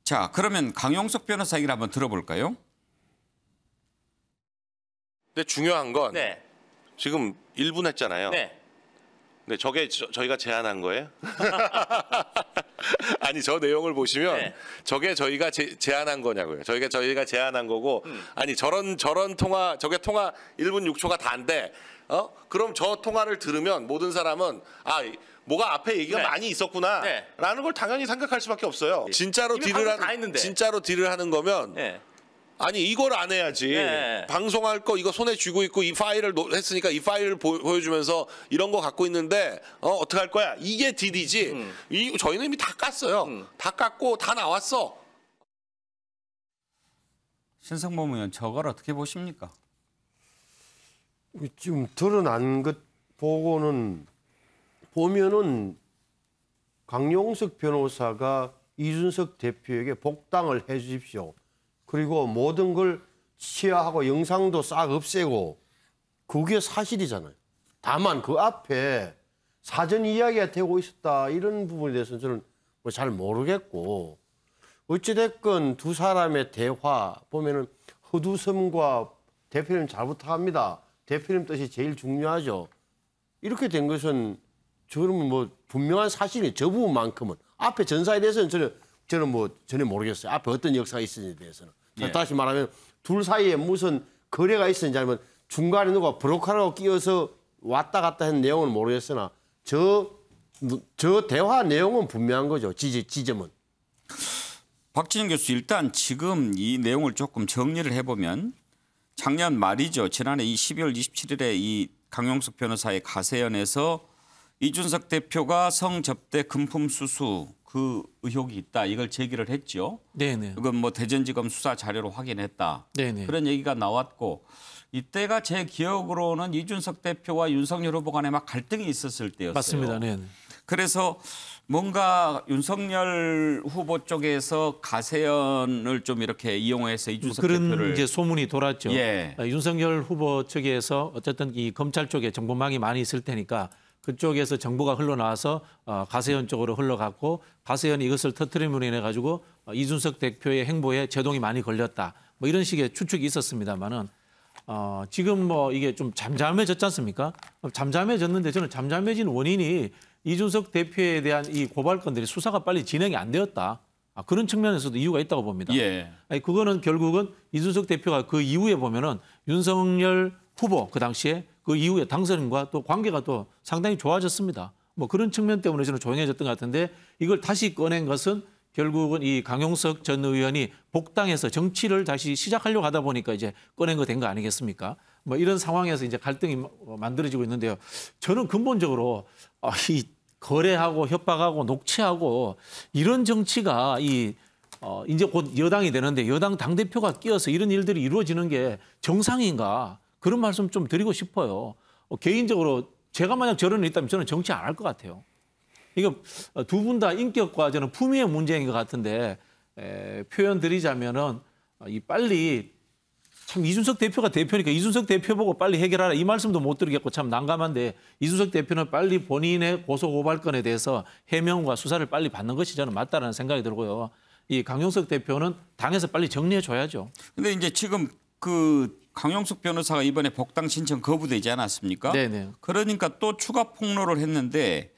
자, 그러면 강용석 변호사 얘기를 한번 들어볼까요? 근데 중요한 건 지금 1분 했잖아요. 네, 저게 저희가 제안한 거예요? 아니 저 내용을 보시면 저게 저희가 제안한 거냐고요. 저희가 제안한 거고 아니 저런 통화 저게 통화 1분 6초가 다인데 그럼 저 통화를 들으면 모든 사람은 뭐가 앞에 얘기가 많이 있었구나라는 걸 당연히 생각할 수밖에 없어요. 진짜로 딜을 하는 거면 아니 이걸 안 해야지. 방송할 거 이거 손에 쥐고 있고 이 파일을 했으니까 이 파일을 보여주면서 이런 거 갖고 있는데 어떻게 할 거야? 이게 딜이지. 저희는 이미 다 깠어요. 다 깠고 다 나왔어. 신성범 의원 저걸 어떻게 보십니까? 지금 드러난 것 보면은 강용석 변호사가 이준석 대표에게 복당을 해 주십시오. 그리고 모든 걸 취하하고 영상도 싹 없애고 그게 사실이잖아요. 다만 그 앞에 사전 이야기가 되고 있었다 이런 부분에 대해서는 저는 잘 모르겠고 어찌됐건 두 사람의 대화 보면은 허두섬과 대표님 잘 부탁합니다. 대표님 뜻이 제일 중요하죠. 이렇게 된 것은 저는 뭐 분명한 사실이 저 부분만큼은 앞에 전사에 대해서는 저는 뭐 전혀 모르겠어요. 앞에 어떤 역사가 있었는지에 대해서는. 다시 말하면 둘 사이에 무슨 거래가 있었는지 아니면 중간에 누가 브로커라고 끼어서 왔다 갔다 한 내용은 모르겠으나 저 대화 내용은 분명한 거죠. 지점은. 박진영 교수 일단 지금 이 내용을 조금 정리를 해보면 작년 말이죠. 지난해 이 12월 27일에 이 강용석 변호사의 가세연에서 이준석 대표가 성접대 금품 수수 그 의혹이 있다. 이걸 제기를 했죠. 네네. 이건 뭐 대전지검 수사 자료로 확인했다. 네네. 그런 얘기가 나왔고 이때가 제 기억으로는 이준석 대표와 윤석열 후보 간에 막 갈등이 있었을 때였어요. 맞습니다. 네네. 그래서 뭔가 윤석열 후보 쪽에서 가세연을 좀 이렇게 이용해서 이준석 그런 대표를 이제 소문이 돌았죠. 예. 윤석열 후보 측에서 어쨌든 이 검찰 쪽에 정보망이 많이 있을 테니까 그쪽에서 정보가 흘러나와서 가세연 쪽으로 흘러갔고 가세연이 이것을 터뜨림으로 인해 가지고 이준석 대표의 행보에 제동이 많이 걸렸다. 뭐 이런 식의 추측이 있었습니다만은 지금 뭐 이게 좀 잠잠해졌지 않습니까? 잠잠해졌는데 저는 잠잠해진 원인이 이준석 대표에 대한 이 고발건들이 수사가 빨리 진행이 안 되었다. 그런 측면에서도 이유가 있다고 봅니다. 예. 아니, 그거는 결국은 이준석 대표가 그 이후에 보면은 윤석열 후보 그 당시에 그 이후에 당선인과 또 관계가 또 상당히 좋아졌습니다. 뭐 그런 측면 때문에 저는 조용해졌던 것 같은데 이걸 다시 꺼낸 것은 결국은 이 강용석 전 의원이 복당해서 정치를 다시 시작하려고 하다 보니까 이제 꺼낸 거 된 거 아니겠습니까? 뭐 이런 상황에서 이제 갈등이 만들어지고 있는데요. 저는 근본적으로 이 거래하고 협박하고 녹취하고 이런 정치가 이제 곧 여당이 되는데 여당 당대표가 끼어서 이런 일들이 이루어지는 게 정상인가 그런 말씀 좀 드리고 싶어요. 개인적으로 제가 만약 저런 일 있다면 저는 정치 안 할 것 같아요. 이거 두 분 다 인격과 저는 품위의 문제인 것 같은데 표현 드리자면은 빨리 참 이준석 대표가 대표니까 이준석 대표 보고 빨리 해결하라 이 말씀도 못 드리겠고 참 난감한데 이준석 대표는 빨리 본인의 고소고발건에 대해서 해명과 수사를 빨리 받는 것이 저는 맞다라는 생각이 들고요. 이 강용석 대표는 당에서 빨리 정리해 줘야죠. 근데 이제 지금 그 강용석 변호사가 이번에 복당 신청 거부되지 않았습니까? 네네. 그러니까 또 추가 폭로를 했는데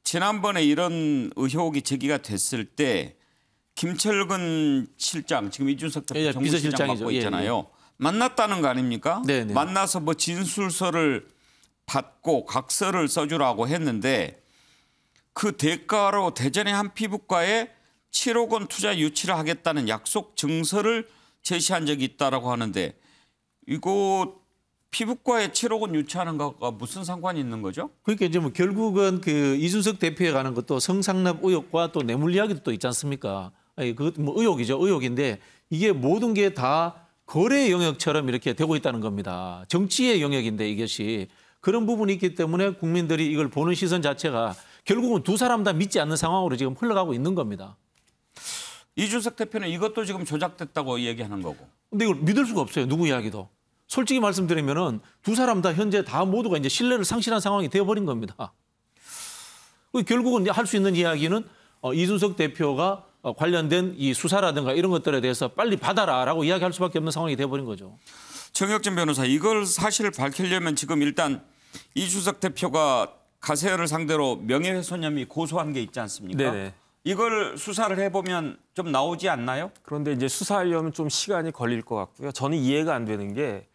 지난번에 이런 의혹이 제기가 됐을 때 김철근 실장 지금 이준석 대표 정무실장 맡고 있잖아요. 만났다는 거 아닙니까? 네네. 만나서 뭐 진술서를 받고 각서를 써주라고 했는데 그 대가로 대전의 한 피부과에 7억 원 투자 유치를 하겠다는 약속 증서를 제시한 적이 있다라고 하는데 이거 피부과에 7억 원 유치하는 거가 무슨 상관이 있는 거죠? 그러니까 이제 뭐 결국은 그 이준석 대표에 관한 것도 성상납 의혹과 또 뇌물 이야기도 또 있지 않습니까? 그것 뭐 의혹이죠. 의혹인데 이게 모든 게 다 거래 영역처럼 이렇게 되고 있다는 겁니다. 정치의 영역인데 이것이 그런 부분이 있기 때문에 국민들이 이걸 보는 시선 자체가 결국은 두 사람 다 믿지 않는 상황으로 지금 흘러가고 있는 겁니다. 이준석 대표는 이것도 지금 조작됐다고 얘기하는 거고. 근데 이걸 믿을 수가 없어요. 누구 이야기도. 솔직히 말씀드리면은 두 사람 다 현재 다 모두가 이제 신뢰를 상실한 상황이 되어버린 겁니다. 결국은 할 수 있는 이야기는 이준석 대표가 관련된 이 수사라든가 이런 것들에 대해서 빨리 받아라라고 이야기할 수밖에 없는 상황이 되어버린 거죠. 정혁진 변호사, 이걸 사실을 밝히려면 지금 일단 이준석 대표가 가세현을 상대로 명예훼손 혐의 고소한 게 있지 않습니까? 네네. 이걸 수사를 해보면 좀 나오지 않나요? 그런데 이제 수사하려면 좀 시간이 걸릴 것 같고요. 저는 이해가 안 되는 게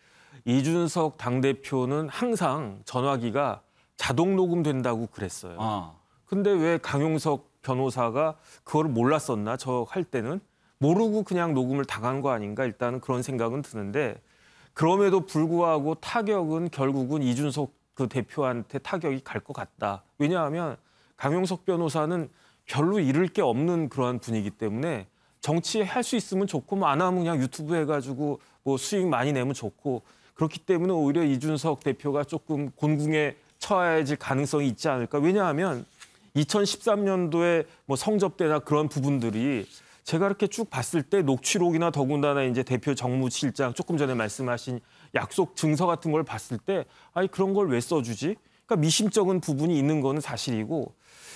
이준석 당대표는 항상 전화기가 자동 녹음된다고 그랬어요. 근데 왜 강용석 변호사가 그걸 몰랐었나? 저 할 때는 모르고 그냥 녹음을 당한 거 아닌가? 일단은 그런 생각은 드는데 그럼에도 불구하고 타격은 결국은 이준석 그 대표한테 타격이 갈 것 같다. 왜냐하면 강용석 변호사는 별로 잃을 게 없는 그러한 분이기 때문에 정치할 수 있으면 좋고 뭐 안 하면 그냥 유튜브 해가지고 뭐 수익 많이 내면 좋고 그렇기 때문에 오히려 이준석 대표가 조금 곤궁에 처해질 가능성이 있지 않을까. 왜냐하면 2013년도에 뭐 성접대나 그런 부분들이 제가 이렇게 쭉 봤을 때 녹취록이나 더군다나 이제 대표 정무실장 조금 전에 말씀하신 약속 증서 같은 걸 봤을 때 아니 그런 걸 왜 써주지? 그러니까 미심쩍은 부분이 있는 거는 사실이고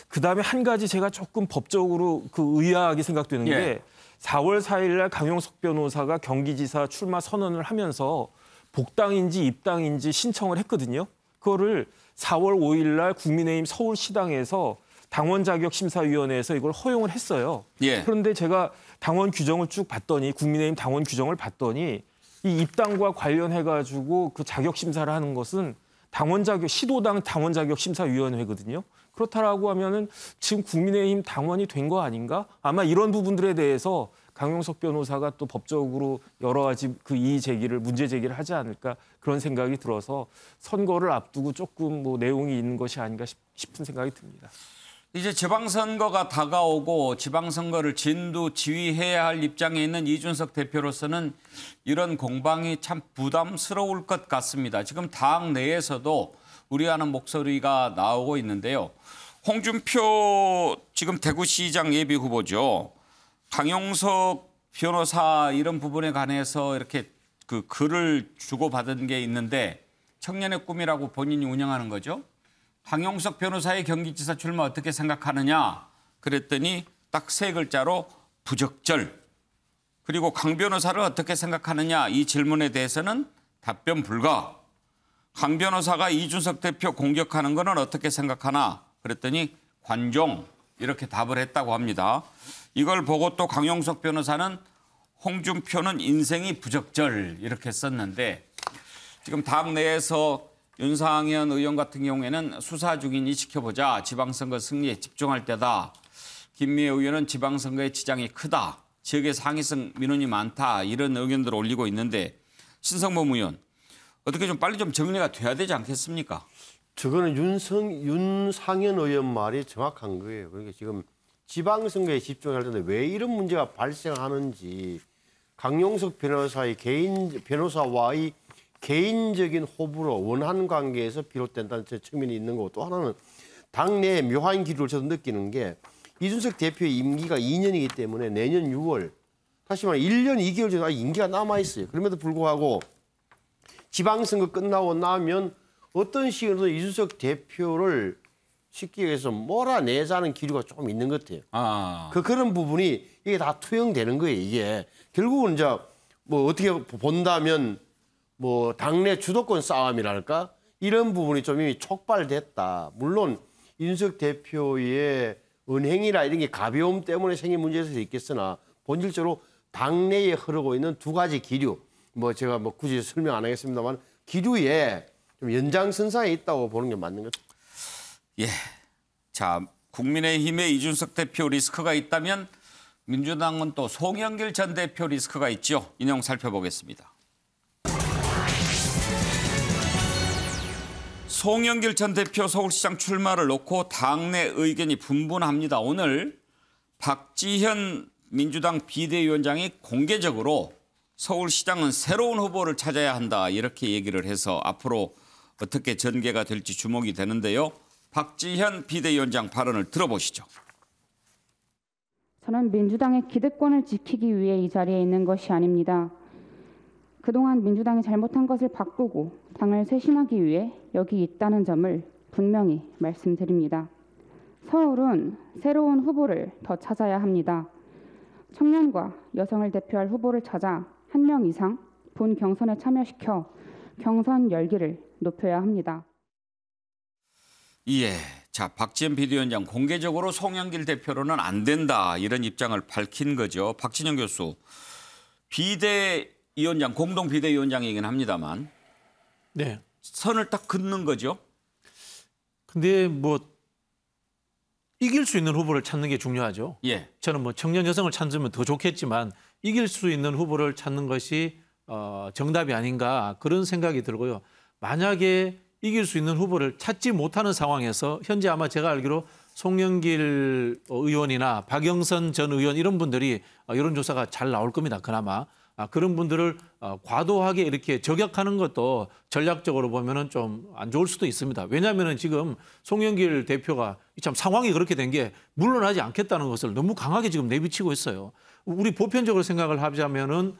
그다음에 한 가지 제가 조금 법적으로 그 의아하게 생각되는 게 4월 4일 날 강용석 변호사가 경기지사 출마 선언을 하면서 복당인지 입당인지 신청을 했거든요. 그거를 4월 5일 날 국민의힘 서울시당에서 당원자격심사위원회에서 이걸 허용을 했어요. 그런데 제가 당원 규정을 쭉 봤더니 국민의힘 당원 규정을 봤더니 이 입당과 관련해가지고 그 자격심사를 하는 것은 시도당 당원자격심사위원회거든요. 그렇다라고 하면은 지금 국민의힘 당원이 된 거 아닌가? 아마 이런 부분들에 대해서 강용석 변호사가 또 법적으로 여러 가지 그 이의 제기를 문제 제기를 하지 않을까 그런 생각이 들어서 선거를 앞두고 조금 뭐 내용이 있는 것이 아닌가 싶은 생각이 듭니다. 이제 지방선거가 다가오고 지방선거를 진두지휘해야 할 입장에 있는 이준석 대표로서는 이런 공방이 참 부담스러울 것 같습니다. 지금 당 내에서도 우려하는 목소리가 나오고 있는데요. 홍준표 지금 대구시장 예비 후보죠. 강용석 변호사 이런 부분에 관해서 이렇게 그 글을 주고받은 게 있는데 청년의 꿈이라고 본인이 운영하는 거죠. 강용석 변호사의 경기지사 출마 어떻게 생각하느냐 그랬더니 딱 세 글자로 부적절. 그리고 강 변호사를 어떻게 생각하느냐 이 질문에 대해서는 답변 불가. 강 변호사가 이준석 대표 공격하는 거는 어떻게 생각하나 그랬더니 관종 이렇게 답을 했다고 합니다. 이걸 보고 또 강용석 변호사는 홍준표는 인생이 부적절 이렇게 썼는데 지금 당 내에서 윤상현 의원 같은 경우에는 수사 중이니 지켜보자. 지방선거 승리에 집중할 때다. 김미애 의원은 지방선거의 지장이 크다. 지역의 상위성 민원이 많다. 이런 의견들을 올리고 있는데 신성범 의원 어떻게 좀 빨리 좀 정리가 돼야 되지 않겠습니까? 저거는 윤상현 의원 말이 정확한 거예요. 그러니까 지금 지방선거에 집중할 텐데 왜 이런 문제가 발생하는지 강용석 변호사와의 개인적인 호불호, 원한 관계에서 비롯된다는 측면이 있는 거고 또 하나는 당내의 묘한 기류를 저도 느끼는 게 이준석 대표의 임기가 2년이기 때문에 내년 6월 다시 말해 1년 2개월 정도 임기가 남아있어요. 그럼에도 불구하고 지방선거 끝나고 나면 어떤 식으로든 이준석 대표를 쉽게 얘기해서 몰아내자는 기류가 조금 있는 것 같아요. 그런 부분이 이게 다 투영되는 거예요. 이게 결국은 이제 뭐 어떻게 본다면 뭐 당내 주도권 싸움이랄까 이런 부분이 좀 이미 촉발됐다. 물론 이준석 대표의 은행이나 이런 게 가벼움 때문에 생긴 문제일 수도 있겠으나 본질적으로 당내에 흐르고 있는 두 가지 기류. 뭐 제가 뭐 굳이 설명 안 하겠습니다만 기류에 좀 연장선상에 있다고 보는 게 맞는 것 같아요. 예. 자, 국민의힘의 이준석 대표 리스크가 있다면 민주당은 또 송영길 전 대표 리스크가 있죠. 인용 살펴보겠습니다. 송영길 전 대표 서울시장 출마를 놓고 당내 의견이 분분합니다. 오늘 박지현 민주당 비대위원장이 공개적으로 서울시장은 새로운 후보를 찾아야 한다 이렇게 얘기를 해서 앞으로 어떻게 전개가 될지 주목이 되는데요. 박지현 비대위원장 발언을 들어보시죠. 저는 민주당의 기득권을 지키기 위해 이 자리에 있는 것이 아닙니다. 그동안 민주당이 잘못한 것을 바꾸고 당을 쇄신하기 위해 여기 있다는 점을 분명히 말씀드립니다. 서울은 새로운 후보를 더 찾아야 합니다. 청년과 여성을 대표할 후보를 찾아 1명 이상 본 경선에 참여시켜 경선 열기를 높여야 합니다. 예, 자 박지현 비대위원장 공개적으로 송영길 대표로는 안 된다 이런 입장을 밝힌 거죠. 박진영 교수 비대위원장 공동 비대위원장이긴 합니다만, 네, 선을 딱 긋는 거죠. 근데 뭐 이길 수 있는 후보를 찾는 게 중요하죠. 예, 저는 뭐 청년 여성을 찾으면 더 좋겠지만 이길 수 있는 후보를 찾는 것이 정답이 아닌가 그런 생각이 들고요. 만약에 이길 수 있는 후보를 찾지 못하는 상황에서 현재 아마 제가 알기로 송영길 의원이나 박영선 전 의원 이런 분들이 여론조사가 잘 나올 겁니다. 그나마. 그런 분들을 과도하게 이렇게 저격하는 것도 전략적으로 보면은 좀 안 좋을 수도 있습니다. 왜냐하면은 지금 송영길 대표가 참 상황이 그렇게 된 게 물러나지 않겠다는 것을 너무 강하게 지금 내비치고 있어요. 우리 보편적으로 생각을 하자면은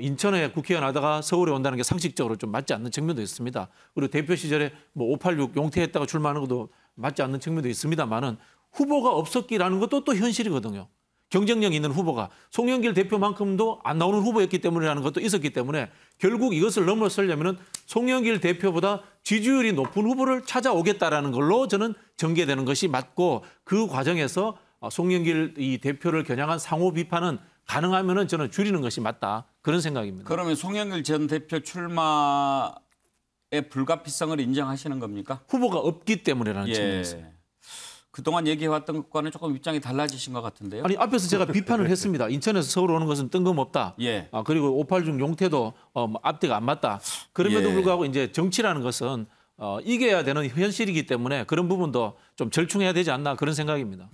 인천에 국회의원 하다가 서울에 온다는 게 상식적으로 좀 맞지 않는 측면도 있습니다. 그리고 대표 시절에 뭐 586 용퇴했다가 출마하는 것도 맞지 않는 측면도 있습니다만은 후보가 없었기라는 것도 또 현실이거든요. 경쟁력 있는 후보가 송영길 대표만큼도 안 나오는 후보였기 때문이라는 것도 있었기 때문에 결국 이것을 넘어서려면은 송영길 대표보다 지지율이 높은 후보를 찾아오겠다라는 걸로 저는 전개되는 것이 맞고 그 과정에서 송영길 이 대표를 겨냥한 상호 비판은 가능하면은 저는 줄이는 것이 맞다 그런 생각입니다. 그러면 송영길 전 대표 출마의 불가피성을 인정하시는 겁니까? 후보가 없기 때문이라는 측면에서. 그동안 얘기해왔던 것과는 조금 입장이 달라지신 것 같은데요. 아니 앞에서 제가 비판을 했습니다. 인천에서 서울 오는 것은 뜬금없다. 예. 그리고 586 용태도 앞뒤가 안 맞다. 그럼에도 불구하고 이제 정치라는 것은 이겨야 되는 현실이기 때문에 그런 부분도 좀 절충해야 되지 않나 그런 생각입니다.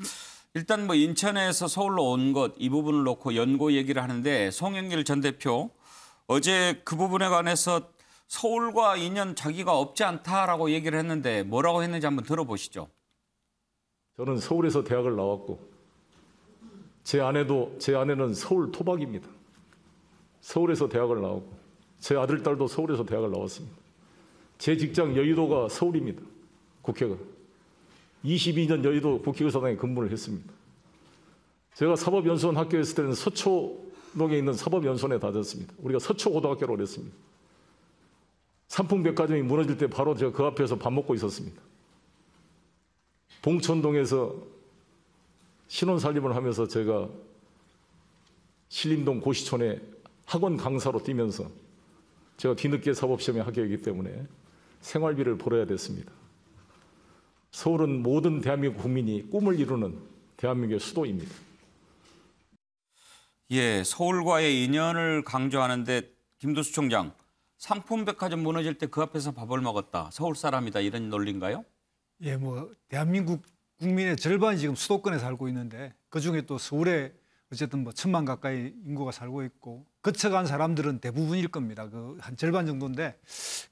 일단 뭐 인천에서 서울로 온 것 이 부분을 놓고 연고 얘기를 하는데 송영길 전 대표 어제 그 부분에 관해서 서울과 인연 자기가 없지 않다라고 얘기를 했는데 뭐라고 했는지 한번 들어보시죠. 저는 서울에서 대학을 나왔고 제 아내는 서울 토박입니다. 서울에서 대학을 나오고 제 아들 딸도 서울에서 대학을 나왔습니다. 제 직장 여의도가 서울입니다. 국회가. 22년 여의도 국회의사당에 근무를 했습니다. 제가 사법연수원 학교에 있을 때는 서초 있는 사법연수원에 다녔습니다. 우리가 서초고등학교로 그랬습니다. 삼풍백화점이 무너질 때 바로 제가 그 앞에서 밥 먹고 있었습니다. 봉천동에서 신혼살림을 하면서 제가 신림동 고시촌에 학원 강사로 뛰면서 제가 뒤늦게 사법시험에 합격했기 때문에 생활비를 벌어야 됐습니다. 서울은 모든 대한민국 국민이 꿈을 이루는 대한민국의 수도입니다. 예, 서울과의 인연을 강조하는데 김두수 총장, 상품백화점 무너질 때 그 앞에서 밥을 먹었다. 서울 사람이다. 이런 논리인가요? 예, 뭐 대한민국 국민의 절반이 지금 수도권에 살고 있는데 그중에 또 서울에 어쨌든 뭐 1,000만 가까이 인구가 살고 있고 거쳐간 사람들은 대부분일 겁니다. 그 한 절반 정도인데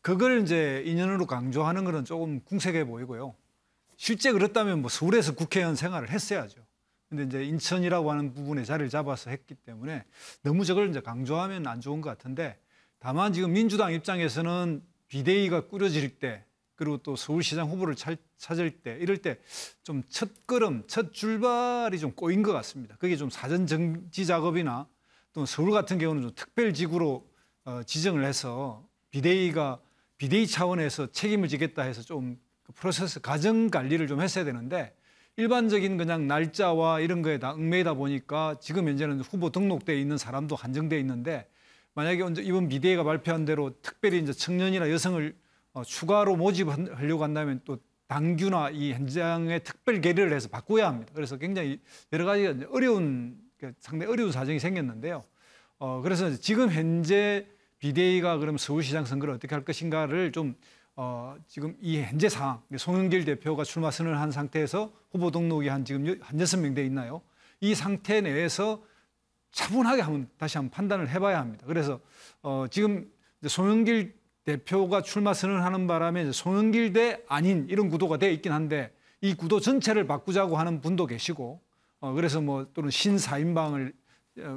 그걸 이제 인연으로 강조하는 것은 조금 궁색해 보이고요. 실제 그렇다면 뭐 서울에서 국회의원 생활을 했어야죠. 근데 이제 인천이라고 하는 부분에 자리를 잡아서 했기 때문에 너무 저걸 이제 강조하면 안 좋은 것 같은데 다만 지금 민주당 입장에서는 비대위가 꾸려질 때 그리고 또 서울시장 후보를 찾을 때 이럴 때 좀 첫걸음, 첫 출발이 좀 꼬인 것 같습니다. 그게 좀 사전 정지 작업이나 또 서울 같은 경우는 좀 특별지구로 지정을 해서 비대위 차원에서 책임을 지겠다 해서 좀 그 프로세스 과정 관리를 좀 했어야 되는데 일반적인 그냥 날짜와 이런 거에 다 얽매이다 보니까 지금 현재는 후보 등록돼 있는 사람도 한정돼 있는데 만약에 이번 비대위가 발표한 대로 특별히 이제 청년이나 여성을 추가로 모집하려고 한다면 또 당규나 이 현장에 특별 계류를 해서 바꿔야 합니다. 그래서 굉장히 여러 가지가 상당히 어려운 사정이 생겼는데요. 그래서 지금 현재 비대위가 그럼 서울시장 선거를 어떻게 할 것인가를 좀 지금 이 현재 상황, 송영길 대표가 출마 선언을 한 상태에서 후보 등록이 지금 한 6명 돼 있나요? 이 상태 내에서 차분하게 다시 한번 판단을 해봐야 합니다. 그래서 지금 송영길 대표가 출마 선언하는 바람에 송영길 대 아닌 이런 구도가 되어 있긴 한데 이 구도 전체를 바꾸자고 하는 분도 계시고 그래서 뭐 또는 신사인방을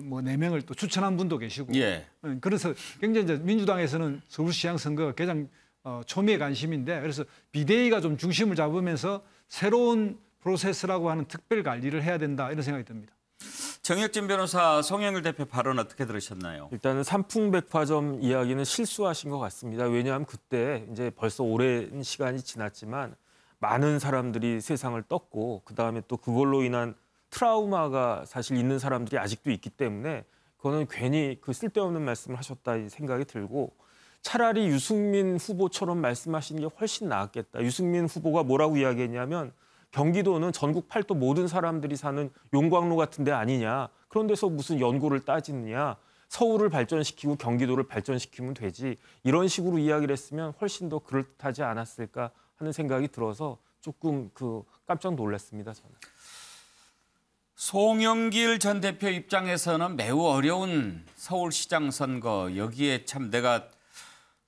뭐 4명을 또 추천한 분도 계시고 예. 그래서 굉장히 이제 민주당에서는 서울시장 선거가 가장 초미의 관심인데 그래서 비대위가 좀 중심을 잡으면서 새로운 프로세스라고 하는 특별 관리를 해야 된다 이런 생각이 듭니다. 정혁진 변호사, 송영길 대표 발언 어떻게 들으셨나요? 일단은 삼풍백화점 이야기는 실수하신 것 같습니다. 왜냐하면 그때 이제 벌써 오랜 시간이 지났지만 많은 사람들이 세상을 떴고 그다음에 또 그걸로 인한 트라우마가 사실 있는 사람들이 아직도 있기 때문에 그거는 괜히 그 쓸데없는 말씀을 하셨다 이 생각이 들고 차라리 유승민 후보처럼 말씀하시는 게 훨씬 나았겠다. 유승민 후보가 뭐라고 이야기했냐면 경기도는 전국 팔도 모든 사람들이 사는 용광로 같은 데 아니냐. 그런 데서 무슨 연고를 따지느냐. 서울을 발전시키고 경기도를 발전시키면 되지. 이런 식으로 이야기를 했으면 훨씬 더 그럴듯하지 않았을까 하는 생각이 들어서 조금 깜짝 놀랐습니다. 저는. 송영길 전 대표 입장에서는 매우 어려운 서울시장 선거. 여기에 참 내가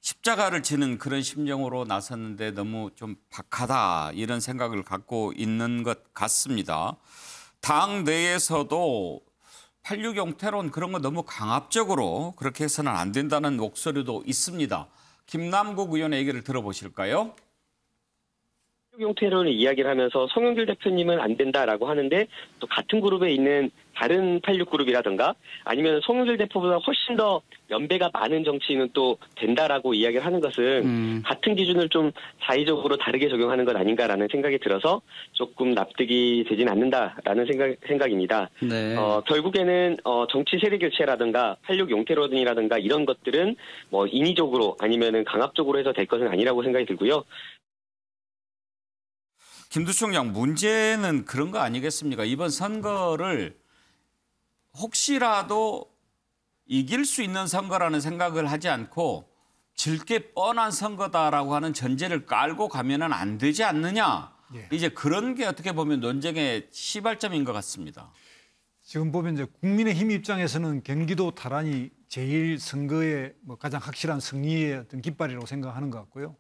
십자가를 지는 그런 심정으로 나섰는데 너무 좀 박하다 이런 생각을 갖고 있는 것 같습니다. 당 내에서도 86 용태론 그런 거 너무 강압적으로 그렇게 해서는 안 된다는 목소리도 있습니다. 김남국 의원의 얘기를 들어보실까요? 용태론을 이야기를 하면서 송영길 대표님은 안 된다라고 하는데 또 같은 그룹에 있는 다른 86그룹이라든가 아니면 송영길 대표보다 훨씬 더 연배가 많은 정치인은 또 된다라고 이야기를 하는 것은 같은 기준을 좀 자의적으로 다르게 적용하는 것 아닌가라는 생각이 들어서 조금 납득이 되진 않는다라는 생각입니다. 네. 결국에는 정치 세대 교체라든가 86 용태론이라든가 이런 것들은 뭐 인위적으로 아니면은 강압적으로 해서 될 것은 아니라고 생각이 들고요. 김두수 총장, 문제는 그런 거 아니겠습니까? 이번 선거를 혹시라도 이길 수 있는 선거라는 생각을 하지 않고 질 게 뻔한 선거다라고 하는 전제를 깔고 가면은 안 되지 않느냐. 예. 이제 그런 게 어떻게 보면 논쟁의 시발점인 것 같습니다. 지금 보면 이제 국민의힘 입장에서는 경기도 탈환이 제일 선거의 뭐 가장 확실한 승리의 어떤 깃발이라고 생각하는 것 같고요.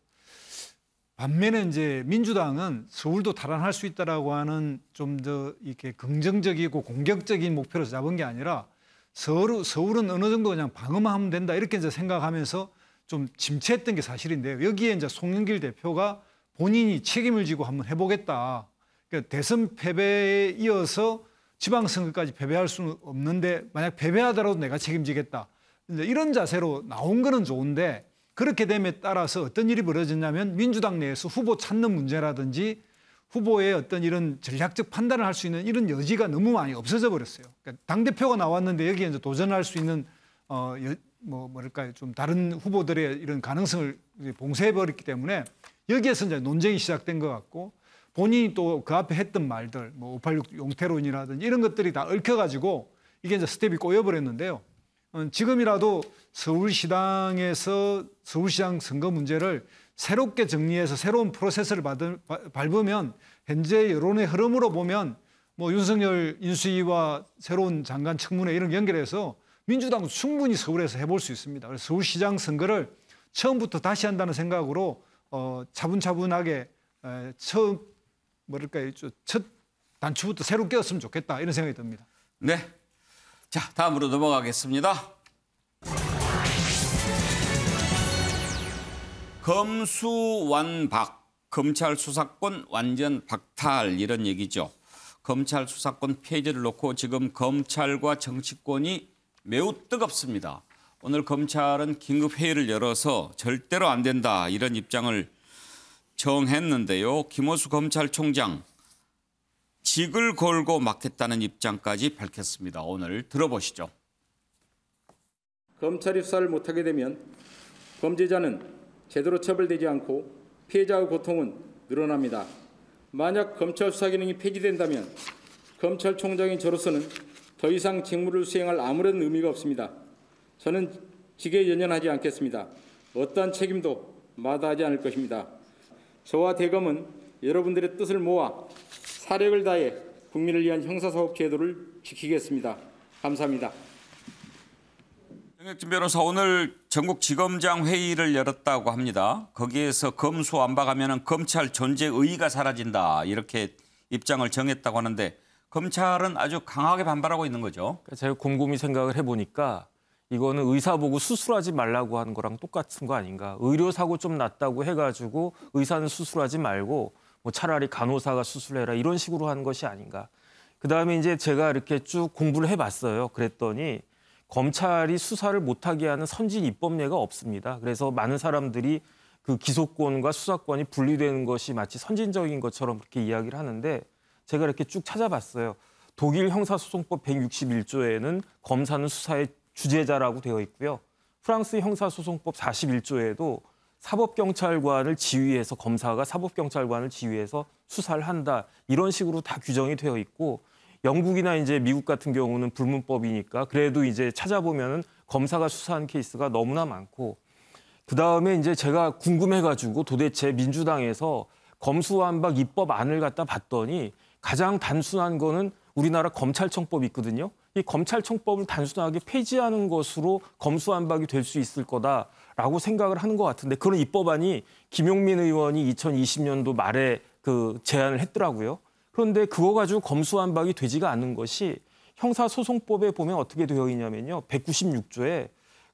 반면에 이제 민주당은 서울도 탈환할 수 있다라고 하는 좀 더 이렇게 긍정적이고 공격적인 목표로 잡은 게 아니라 서울은 어느 정도 그냥 방어만 하면 된다 이렇게 이제 생각하면서 좀 침체했던 게 사실인데요. 여기에 이제 송영길 대표가 본인이 책임을 지고 한번 해보겠다. 그러니까 대선 패배에 이어서 지방선거까지 패배할 수는 없는데 만약 패배하더라도 내가 책임지겠다. 이런 자세로 나온 거는 좋은데 그렇게 됨에 따라서 어떤 일이 벌어졌냐면 민주당 내에서 후보 찾는 문제라든지 후보의 어떤 이런 전략적 판단을 할 수 있는 이런 여지가 너무 많이 없어져 버렸어요. 그러니까 당대표가 나왔는데 여기에 이제 도전할 수 있는 뭐랄까요, 좀 다른 후보들의 이런 가능성을 봉쇄해 버렸기 때문에 여기에서 이제 논쟁이 시작된 것 같고 본인이 또 그 앞에 했던 말들, 뭐 586 용태론이라든지 이런 것들이 다 얽혀가지고 이게 이제 스텝이 꼬여버렸는데요. 지금이라도 서울시당에서 서울시장 선거 문제를 새롭게 정리해서 새로운 프로세스를 밟으면 현재 여론의 흐름으로 보면 뭐 윤석열 인수위와 새로운 장관 청문회 이런 연결해서 민주당도 충분히 서울에서 해볼 수 있습니다. 그래서 서울시장 선거를 처음부터 다시 한다는 생각으로 차분차분하게 첫 단추부터 새로 꼈으면 좋겠다 이런 생각이 듭니다. 네, 자 다음으로 넘어가겠습니다. 검수완박, 검찰 수사권 완전 박탈 이런 얘기죠. 검찰 수사권 폐지를 놓고 지금 검찰과 정치권이 매우 뜨겁습니다. 오늘 검찰은 긴급 회의를 열어서 절대로 안 된다 이런 입장을 정했는데요. 김호수 검찰총장 직을 걸고 막겠다는 입장까지 밝혔습니다. 오늘 들어보시죠. 검찰이 수사를 못하게 되면 범죄자는 제대로 처벌되지 않고 피해자의 고통은 늘어납니다. 만약 검찰 수사 기능이 폐지된다면 검찰총장인 저로서는 더 이상 직무를 수행할 아무런 의미가 없습니다. 저는 직에 연연하지 않겠습니다. 어떠한 책임도 마다하지 않을 것입니다. 저와 대검은 여러분들의 뜻을 모아 사력을 다해 국민을 위한 형사사법 제도를 지키겠습니다. 감사합니다. 정혁진 변호사 오늘 전국지검장 회의를 열었다고 합니다. 거기에서 검수완박하면 검찰 존재 의의가 사라진다 이렇게 입장을 정했다고 하는데 검찰은 아주 강하게 반발하고 있는 거죠. 제가 곰곰이 생각을 해보니까 이거는 의사 보고 수술하지 말라고 하는 거랑 똑같은 거 아닌가. 의료사고 좀 났다고 해가지고 의사는 수술하지 말고 뭐 차라리 간호사가 수술해라 이런 식으로 하는 것이 아닌가. 그다음에 이제 제가 이렇게 쭉 공부를 해봤어요. 그랬더니 검찰이 수사를 못하게 하는 선진 입법례가 없습니다. 그래서 많은 사람들이 그 기소권과 수사권이 분리되는 것이 마치 선진적인 것처럼 그렇게 이야기를 하는데 제가 이렇게 쭉 찾아봤어요. 독일 형사소송법 161조에는 검사는 수사의 주재자라고 되어 있고요. 프랑스 형사소송법 41조에도 사법경찰관을 지휘해서 검사가 사법경찰관을 지휘해서 수사를 한다. 이런 식으로 다 규정이 되어 있고 영국이나 이제 미국 같은 경우는 불문법이니까 그래도 이제 찾아보면은 검사가 수사한 케이스가 너무나 많고 그다음에 이제 제가 궁금해가지고 도대체 민주당에서 검수완박 입법안을 갖다 봤더니 가장 단순한 거는 우리나라 검찰청법이 있거든요. 이 검찰청법을 단순하게 폐지하는 것으로 검수완박이 될 수 있을 거다라고 생각을 하는 것 같은데 그런 입법안이 김용민 의원이 2020년도 말에 그 제안을 했더라고요. 그런데 그거 가지고 검수완박이 되지가 않는 것이 형사소송법에 보면 어떻게 되어 있냐면요. 196조에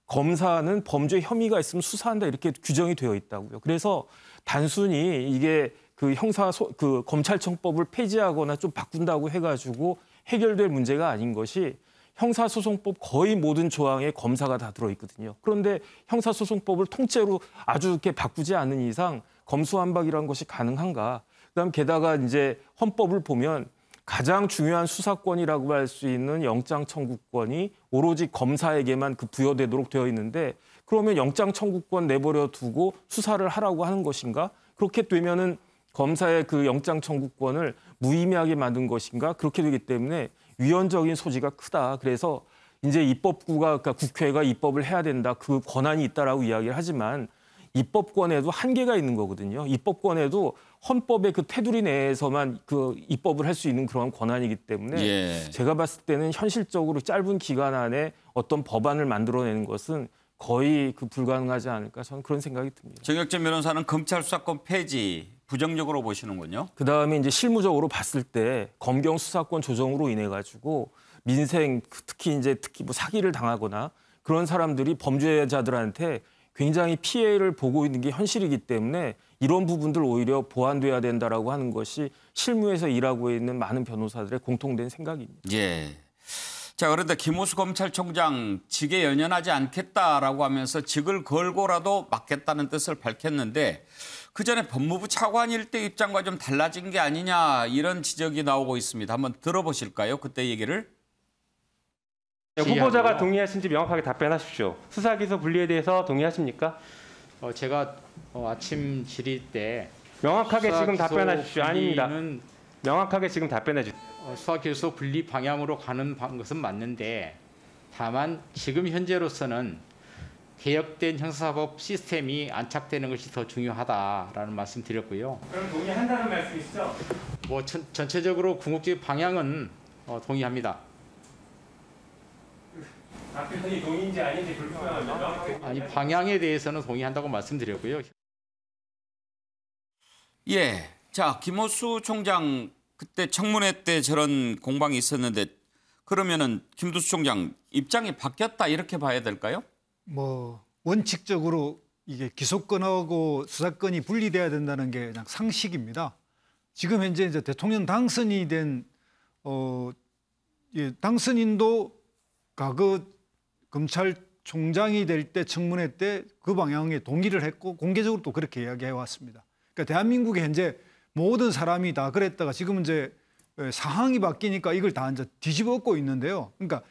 검사는 범죄 혐의가 있으면 수사한다 이렇게 규정이 되어 있다고요. 그래서 단순히 이게 그 검찰청법을 폐지하거나 좀 바꾼다고 해가지고 해결될 문제가 아닌 것이 형사소송법 거의 모든 조항에 검사가 다 들어있거든요. 그런데 형사소송법을 통째로 아주 이렇게 바꾸지 않는 이상 검수완박이라는 것이 가능한가? 그다음 게다가 이제 헌법을 보면 가장 중요한 수사권이라고 할 수 있는 영장 청구권이 오로지 검사에게만 그 부여되도록 되어 있는데 그러면 영장 청구권 내버려 두고 수사를 하라고 하는 것인가? 그렇게 되면은 검사의 그 영장 청구권을 무의미하게 만든 것인가? 그렇게 되기 때문에 위헌적인 소지가 크다. 그래서 이제 입법부가 그러니까 국회가 입법을 해야 된다. 그 권한이 있다라고 이야기를 하지만 입법권에도 한계가 있는 거거든요. 입법권에도 헌법의 그 테두리 내에서만 그 입법을 할 수 있는 그런 권한이기 때문에 제가 봤을 때는 현실적으로 짧은 기간 안에 어떤 법안을 만들어내는 것은 거의 그 불가능하지 않을까 저는 그런 생각이 듭니다. 정혁진 변호사는 검찰 수사권 폐지 부정적으로 보시는군요. 그다음에 이제 실무적으로 봤을 때 검경 수사권 조정으로 인해 가지고 민생 특히 뭐 사기를 당하거나 그런 사람들이 범죄자들한테 굉장히 피해를 보고 있는 게 현실이기 때문에 이런 부분들 오히려 보완돼야 된다라고 하는 것이 실무에서 일하고 있는 많은 변호사들의 공통된 생각입니다. 예. 자, 그런데 김호수 검찰총장 직에 연연하지 않겠다라고 하면서 직을 걸고라도 맡겠다는 뜻을 밝혔는데 그 전에 법무부 차관일 때 입장과 좀 달라진 게 아니냐 이런 지적이 나오고 있습니다. 한번 들어보실까요? 그때 얘기를. 후보자가 동의하신지 명확하게 답변하십시오. 수사기소 분리에 대해서 동의하십니까? 제가 아침 질의 때 명확하게 지금 답변하십시오. 아닙니다. 명확하게 지금 답변해 주십시오. 수사기소 분리 방향으로 가는 것은 맞는데 다만 지금 현재로서는 개혁된 형사사법 시스템이 안착되는 것이 더 중요하다라는 말씀 드렸고요. 그럼 동의한다는 말씀이시죠? 전체적으로 궁극적 방향은 동의합니다. 답변이 동의인지 아닌지 불분명합니다. 아니 방향에 대해서는 동의한다고 말씀드렸고요. 예, 자 김호수 총장 그때 청문회 때 저런 공방이 있었는데 그러면은 김두수 총장 입장이 바뀌었다 이렇게 봐야 될까요? 뭐 원칙적으로 이게 기소권하고 수사권이 분리돼야 된다는 게 그냥 상식입니다. 지금 현재 이제 대통령 당선이 된 당선인도 과거 검찰총장이 될 때 청문회 때 그 방향에 동의를 했고 공개적으로 또 그렇게 이야기해 왔습니다. 그러니까 대한민국에 현재 모든 사람이 다 그랬다가 지금 이제 상황이 바뀌니까 이걸 다 이제 뒤집어 엎고 있는데요. 그러니까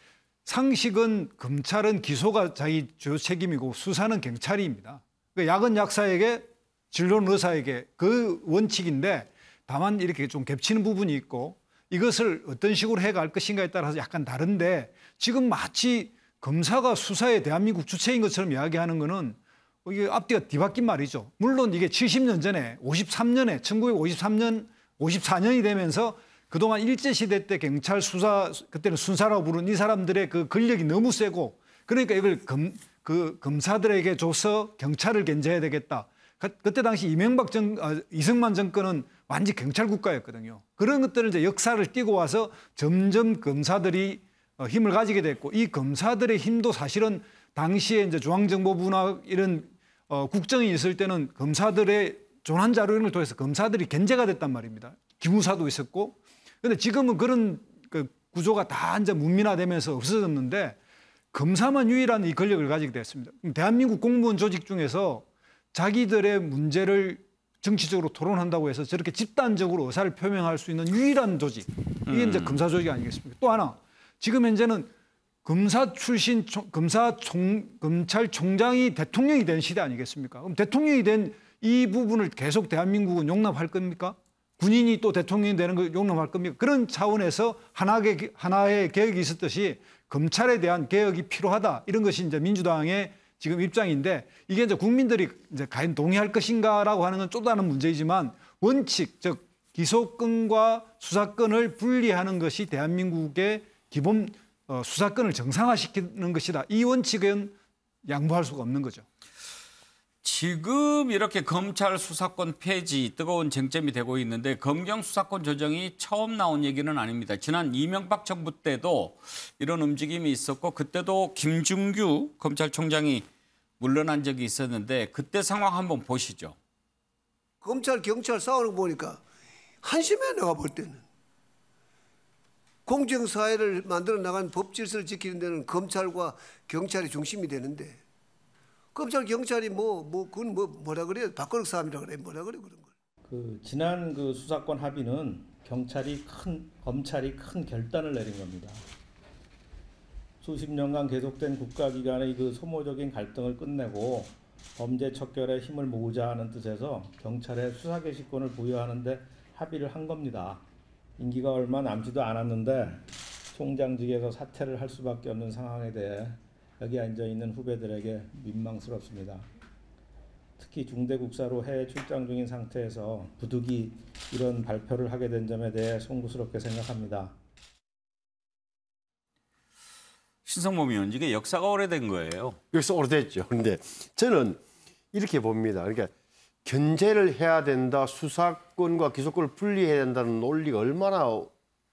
상식은 검찰은 기소가 자기 주요 책임이고 수사는 경찰입니다. 그러니까 약은 약사에게 진료는 의사에게 그 원칙인데 다만 이렇게 좀 겹치는 부분이 있고 이것을 어떤 식으로 해갈 것인가에 따라서 약간 다른데 지금 마치 검사가 수사에 대한민국 주체인 것처럼 이야기하는 거는 이게 앞뒤가 뒤바뀐 말이죠. 물론 이게 70년 전에 53년에 1953년 54년이 되면서 그동안 일제시대 때 경찰 수사 그때는 순사라고 부른 이 사람들의 그 권력이 너무 세고 그러니까 이걸 검사들에게 줘서 경찰을 견제해야 되겠다. 그때 당시 이승만 정권은 완전 경찰 국가였거든요. 그런 것들을 이제 역사를 띄고 와서 점점 검사들이 힘을 가지게 됐고 이 검사들의 힘도 사실은 당시에 이제 중앙정보부나 이런 국정이 있을 때는 검사들의 조난 자료 이런 걸 통해서 검사들이 견제가 됐단 말입니다. 기무사도 있었고. 그런데 지금은 그런 그 구조가 다 이제 문민화되면서 없어졌는데 검사만 유일한 이 권력을 가지게 됐습니다. 대한민국 공무원 조직 중에서 자기들의 문제를 정치적으로 토론한다고 해서 저렇게 집단적으로 의사를 표명할 수 있는 유일한 조직. 이게 이제 검사 조직이 아니겠습니까? 또 하나, 지금 현재는 검사 출신 검찰총장이 대통령이 된 시대 아니겠습니까? 그럼 대통령이 된 이 부분을 계속 대한민국은 용납할 겁니까? 군인이 또 대통령이 되는 걸 용납할 겁니까? 그런 차원에서 하나의 개혁이 있었듯이 검찰에 대한 개혁이 필요하다. 이런 것이 이제 민주당의 지금 입장인데 이게 이제 국민들이 이제 과연 동의할 것인가라고 하는 건 또 다른 문제이지만 원칙, 즉 기소권과 수사권을 분리하는 것이 대한민국의 기본 수사권을 정상화시키는 것이다. 이 원칙은 양보할 수가 없는 거죠. 지금 이렇게 검찰 수사권 폐지 뜨거운 쟁점이 되고 있는데 검경 수사권 조정이 처음 나온 얘기는 아닙니다. 지난 이명박 정부 때도 이런 움직임이 있었고 그때도 김준규 검찰총장이 물러난 적이 있었는데 그때 상황 한번 보시죠. 검찰 경찰 싸우는 거 보니까 한심해 내가 볼 때는. 공정사회를 만들어 나간 법 질서를 지키는 데는 검찰과 경찰이 중심이 되는데 검찰 경찰이 그건 뭐라 그래요? 밥그릇 싸움이라 그래. 뭐라 그래 그런 걸. 지난 수사권 합의는 검찰이 큰 결단을 내린 겁니다. 수십 년간 계속된 국가기관의 소모적인 갈등을 끝내고 범죄 척결에 힘을 모으자 하는 뜻에서 경찰에 수사 개시권을 부여하는 데 합의를 한 겁니다. 임기가 얼마 남지도 않았는데 총장직에서 사퇴를 할 수밖에 없는 상황에 대해 여기 앉아있는 후배들에게 민망스럽습니다. 특히 중대국사로 해외 출장 중인 상태에서 부득이 이런 발표를 하게 된 점에 대해 송구스럽게 생각합니다. 신성범 의원, 이게 역사가 오래된 거예요. 역사 오래됐죠. 그런데 저는 이렇게 봅니다. 그러니까 견제를 해야 된다, 수사권과 기소권을 분리해야 된다는 논리가 얼마나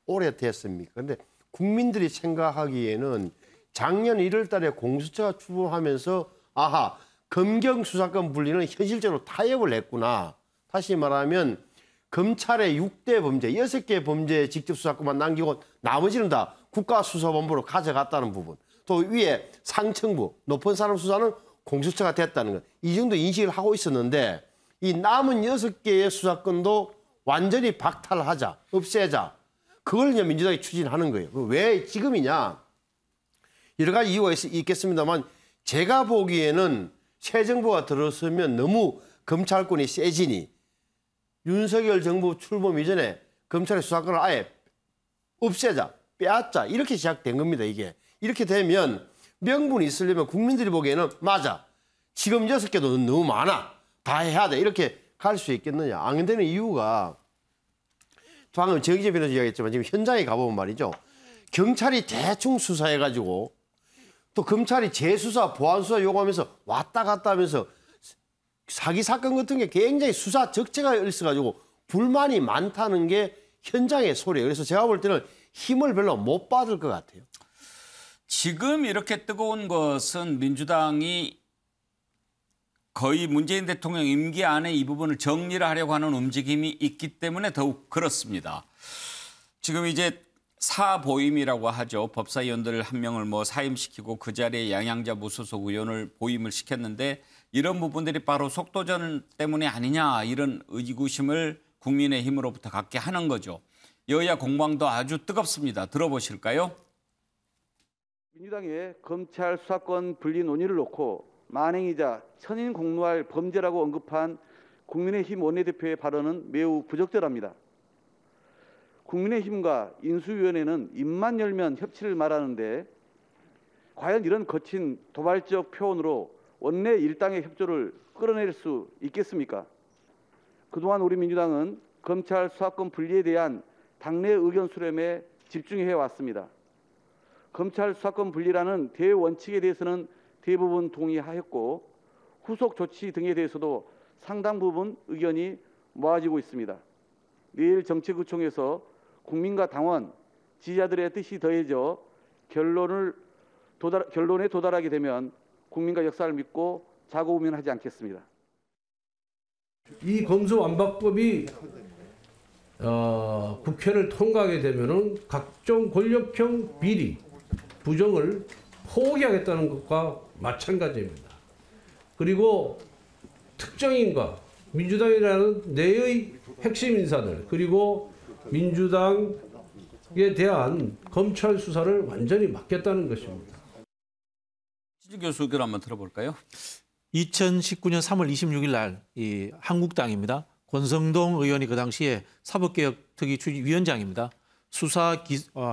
오래됐습니까? 그런데 국민들이 생각하기에는 작년 1월 달에 공수처가 출범하면서 아하, 검경 수사권 분리는 현실적으로 타협을 했구나. 다시 말하면 검찰의 6대 범죄, 6개 범죄의 직접 수사권만 남기고 나머지는 다 국가수사본부로 가져갔다는 부분. 또 위에 상층부, 높은 사람 수사는 공수처가 됐다는 것. 이 정도 인식을 하고 있었는데 이 남은 6개의 수사권도 완전히 박탈하자, 없애자. 그걸 이제 민주당이 추진하는 거예요. 왜 지금이냐? 여러 가지 이유가 있겠습니다만 제가 보기에는 새 정부가 들어서면 너무 검찰권이 세지니 윤석열 정부 출범 이전에 검찰의 수사권을 아예 없애자, 빼앗자 이렇게 시작된 겁니다. 이게. 이렇게 되면 명분이 있으려면 국민들이 보기에는 맞아. 지금 6개도 너무 많아. 다 해야 돼. 이렇게 갈 수 있겠느냐. 안 되는 이유가 방금 정의재 변호사 이야기했지만 지금 현장에 가보면 말이죠. 경찰이 대충 수사해가지고 또 검찰이 재수사, 보안수사 요구하면서 왔다 갔다 하면서 사기 사건 같은 게 굉장히 수사 적체가 있어가지고 불만이 많다는 게 현장의 소리예요. 그래서 제가 볼 때는 힘을 별로 못 받을 것 같아요. 지금 이렇게 뜨거운 것은 민주당이 거의 문재인 대통령 임기 안에 이 부분을 정리를 하려고 하는 움직임이 있기 때문에 더욱 그렇습니다. 지금 이제 사보임이라고 하죠. 법사위원들 한 명을 뭐 사임시키고 그 자리에 양양자 무소속 의원을 보임을 시켰는데 이런 부분들이 바로 속도전 때문에 아니냐 이런 의구심을 국민의힘으로부터 갖게 하는 거죠. 여야 공방도 아주 뜨겁습니다. 들어보실까요? 민주당의 검찰 수사권 분리 논의를 놓고 만행이자 천인 공노할 범죄라고 언급한 국민의힘 원내대표의 발언은 매우 부적절합니다. 국민의힘과 인수위원회는 입만 열면 협치를 말하는데 과연 이런 거친 도발적 표현으로 원내 일당의 협조를 끌어낼 수 있겠습니까? 그동안 우리 민주당은 검찰 수사권 분리에 대한 당내 의견 수렴에 집중해 왔습니다. 검찰 수사권 분리라는 대원칙에 대해서는 대부분 동의하였고 후속 조치 등에 대해서도 상당 부분 의견이 모아지고 있습니다. 내일 정책구청에서 국민과 당원, 지지자들의 뜻이 더해져 결론에 도달하게 되면 국민과 역사를 믿고 자고우면하지 않겠습니다. 이 검수완박법이 국회를 통과하게 되면은 각종 권력형 비리, 부정을 포기하겠다는 것과 마찬가지입니다. 그리고 특정인과 민주당이라는 내의 핵심 인사들 그리고 민주당에 대한 검찰 수사를 완전히 막겠다는 것입니다. 진 교수 의견 한번 들어볼까요? 2019년 3월 26일 날 이 한국당입니다. 권성동 의원이 그 당시에 사법개혁특위위원장입니다. 수사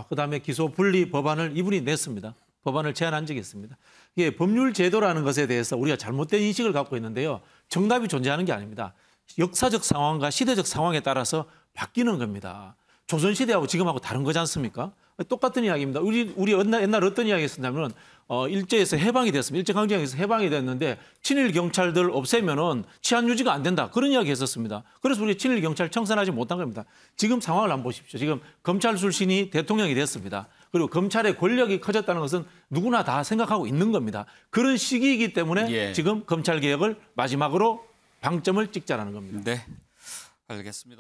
그다음에 기소 분리 법안을 이분이 냈습니다. 법안을 제안한 적이 있습니다. 이게 법률 제도라는 것에 대해서 우리가 잘못된 인식을 갖고 있는데요. 정답이 존재하는 게 아닙니다. 역사적 상황과 시대적 상황에 따라서 바뀌는 겁니다. 조선시대하고 지금하고 다른 거지 않습니까? 똑같은 이야기입니다. 우리 옛날 어떤 이야기 했었냐면 일제에서 해방이 됐습니다. 일제강점기에서 해방이 됐는데 친일 경찰들 없애면은 치안 유지가 안 된다. 그런 이야기 했었습니다. 그래서 우리 친일 경찰 청산하지 못한 겁니다. 지금 상황을 한번 보십시오. 지금 검찰 출신이 대통령이 됐습니다. 그리고 검찰의 권력이 커졌다는 것은 누구나 다 생각하고 있는 겁니다. 그런 시기이기 때문에 지금 검찰 개혁을 마지막으로 방점을 찍자라는 겁니다. 네, 알겠습니다.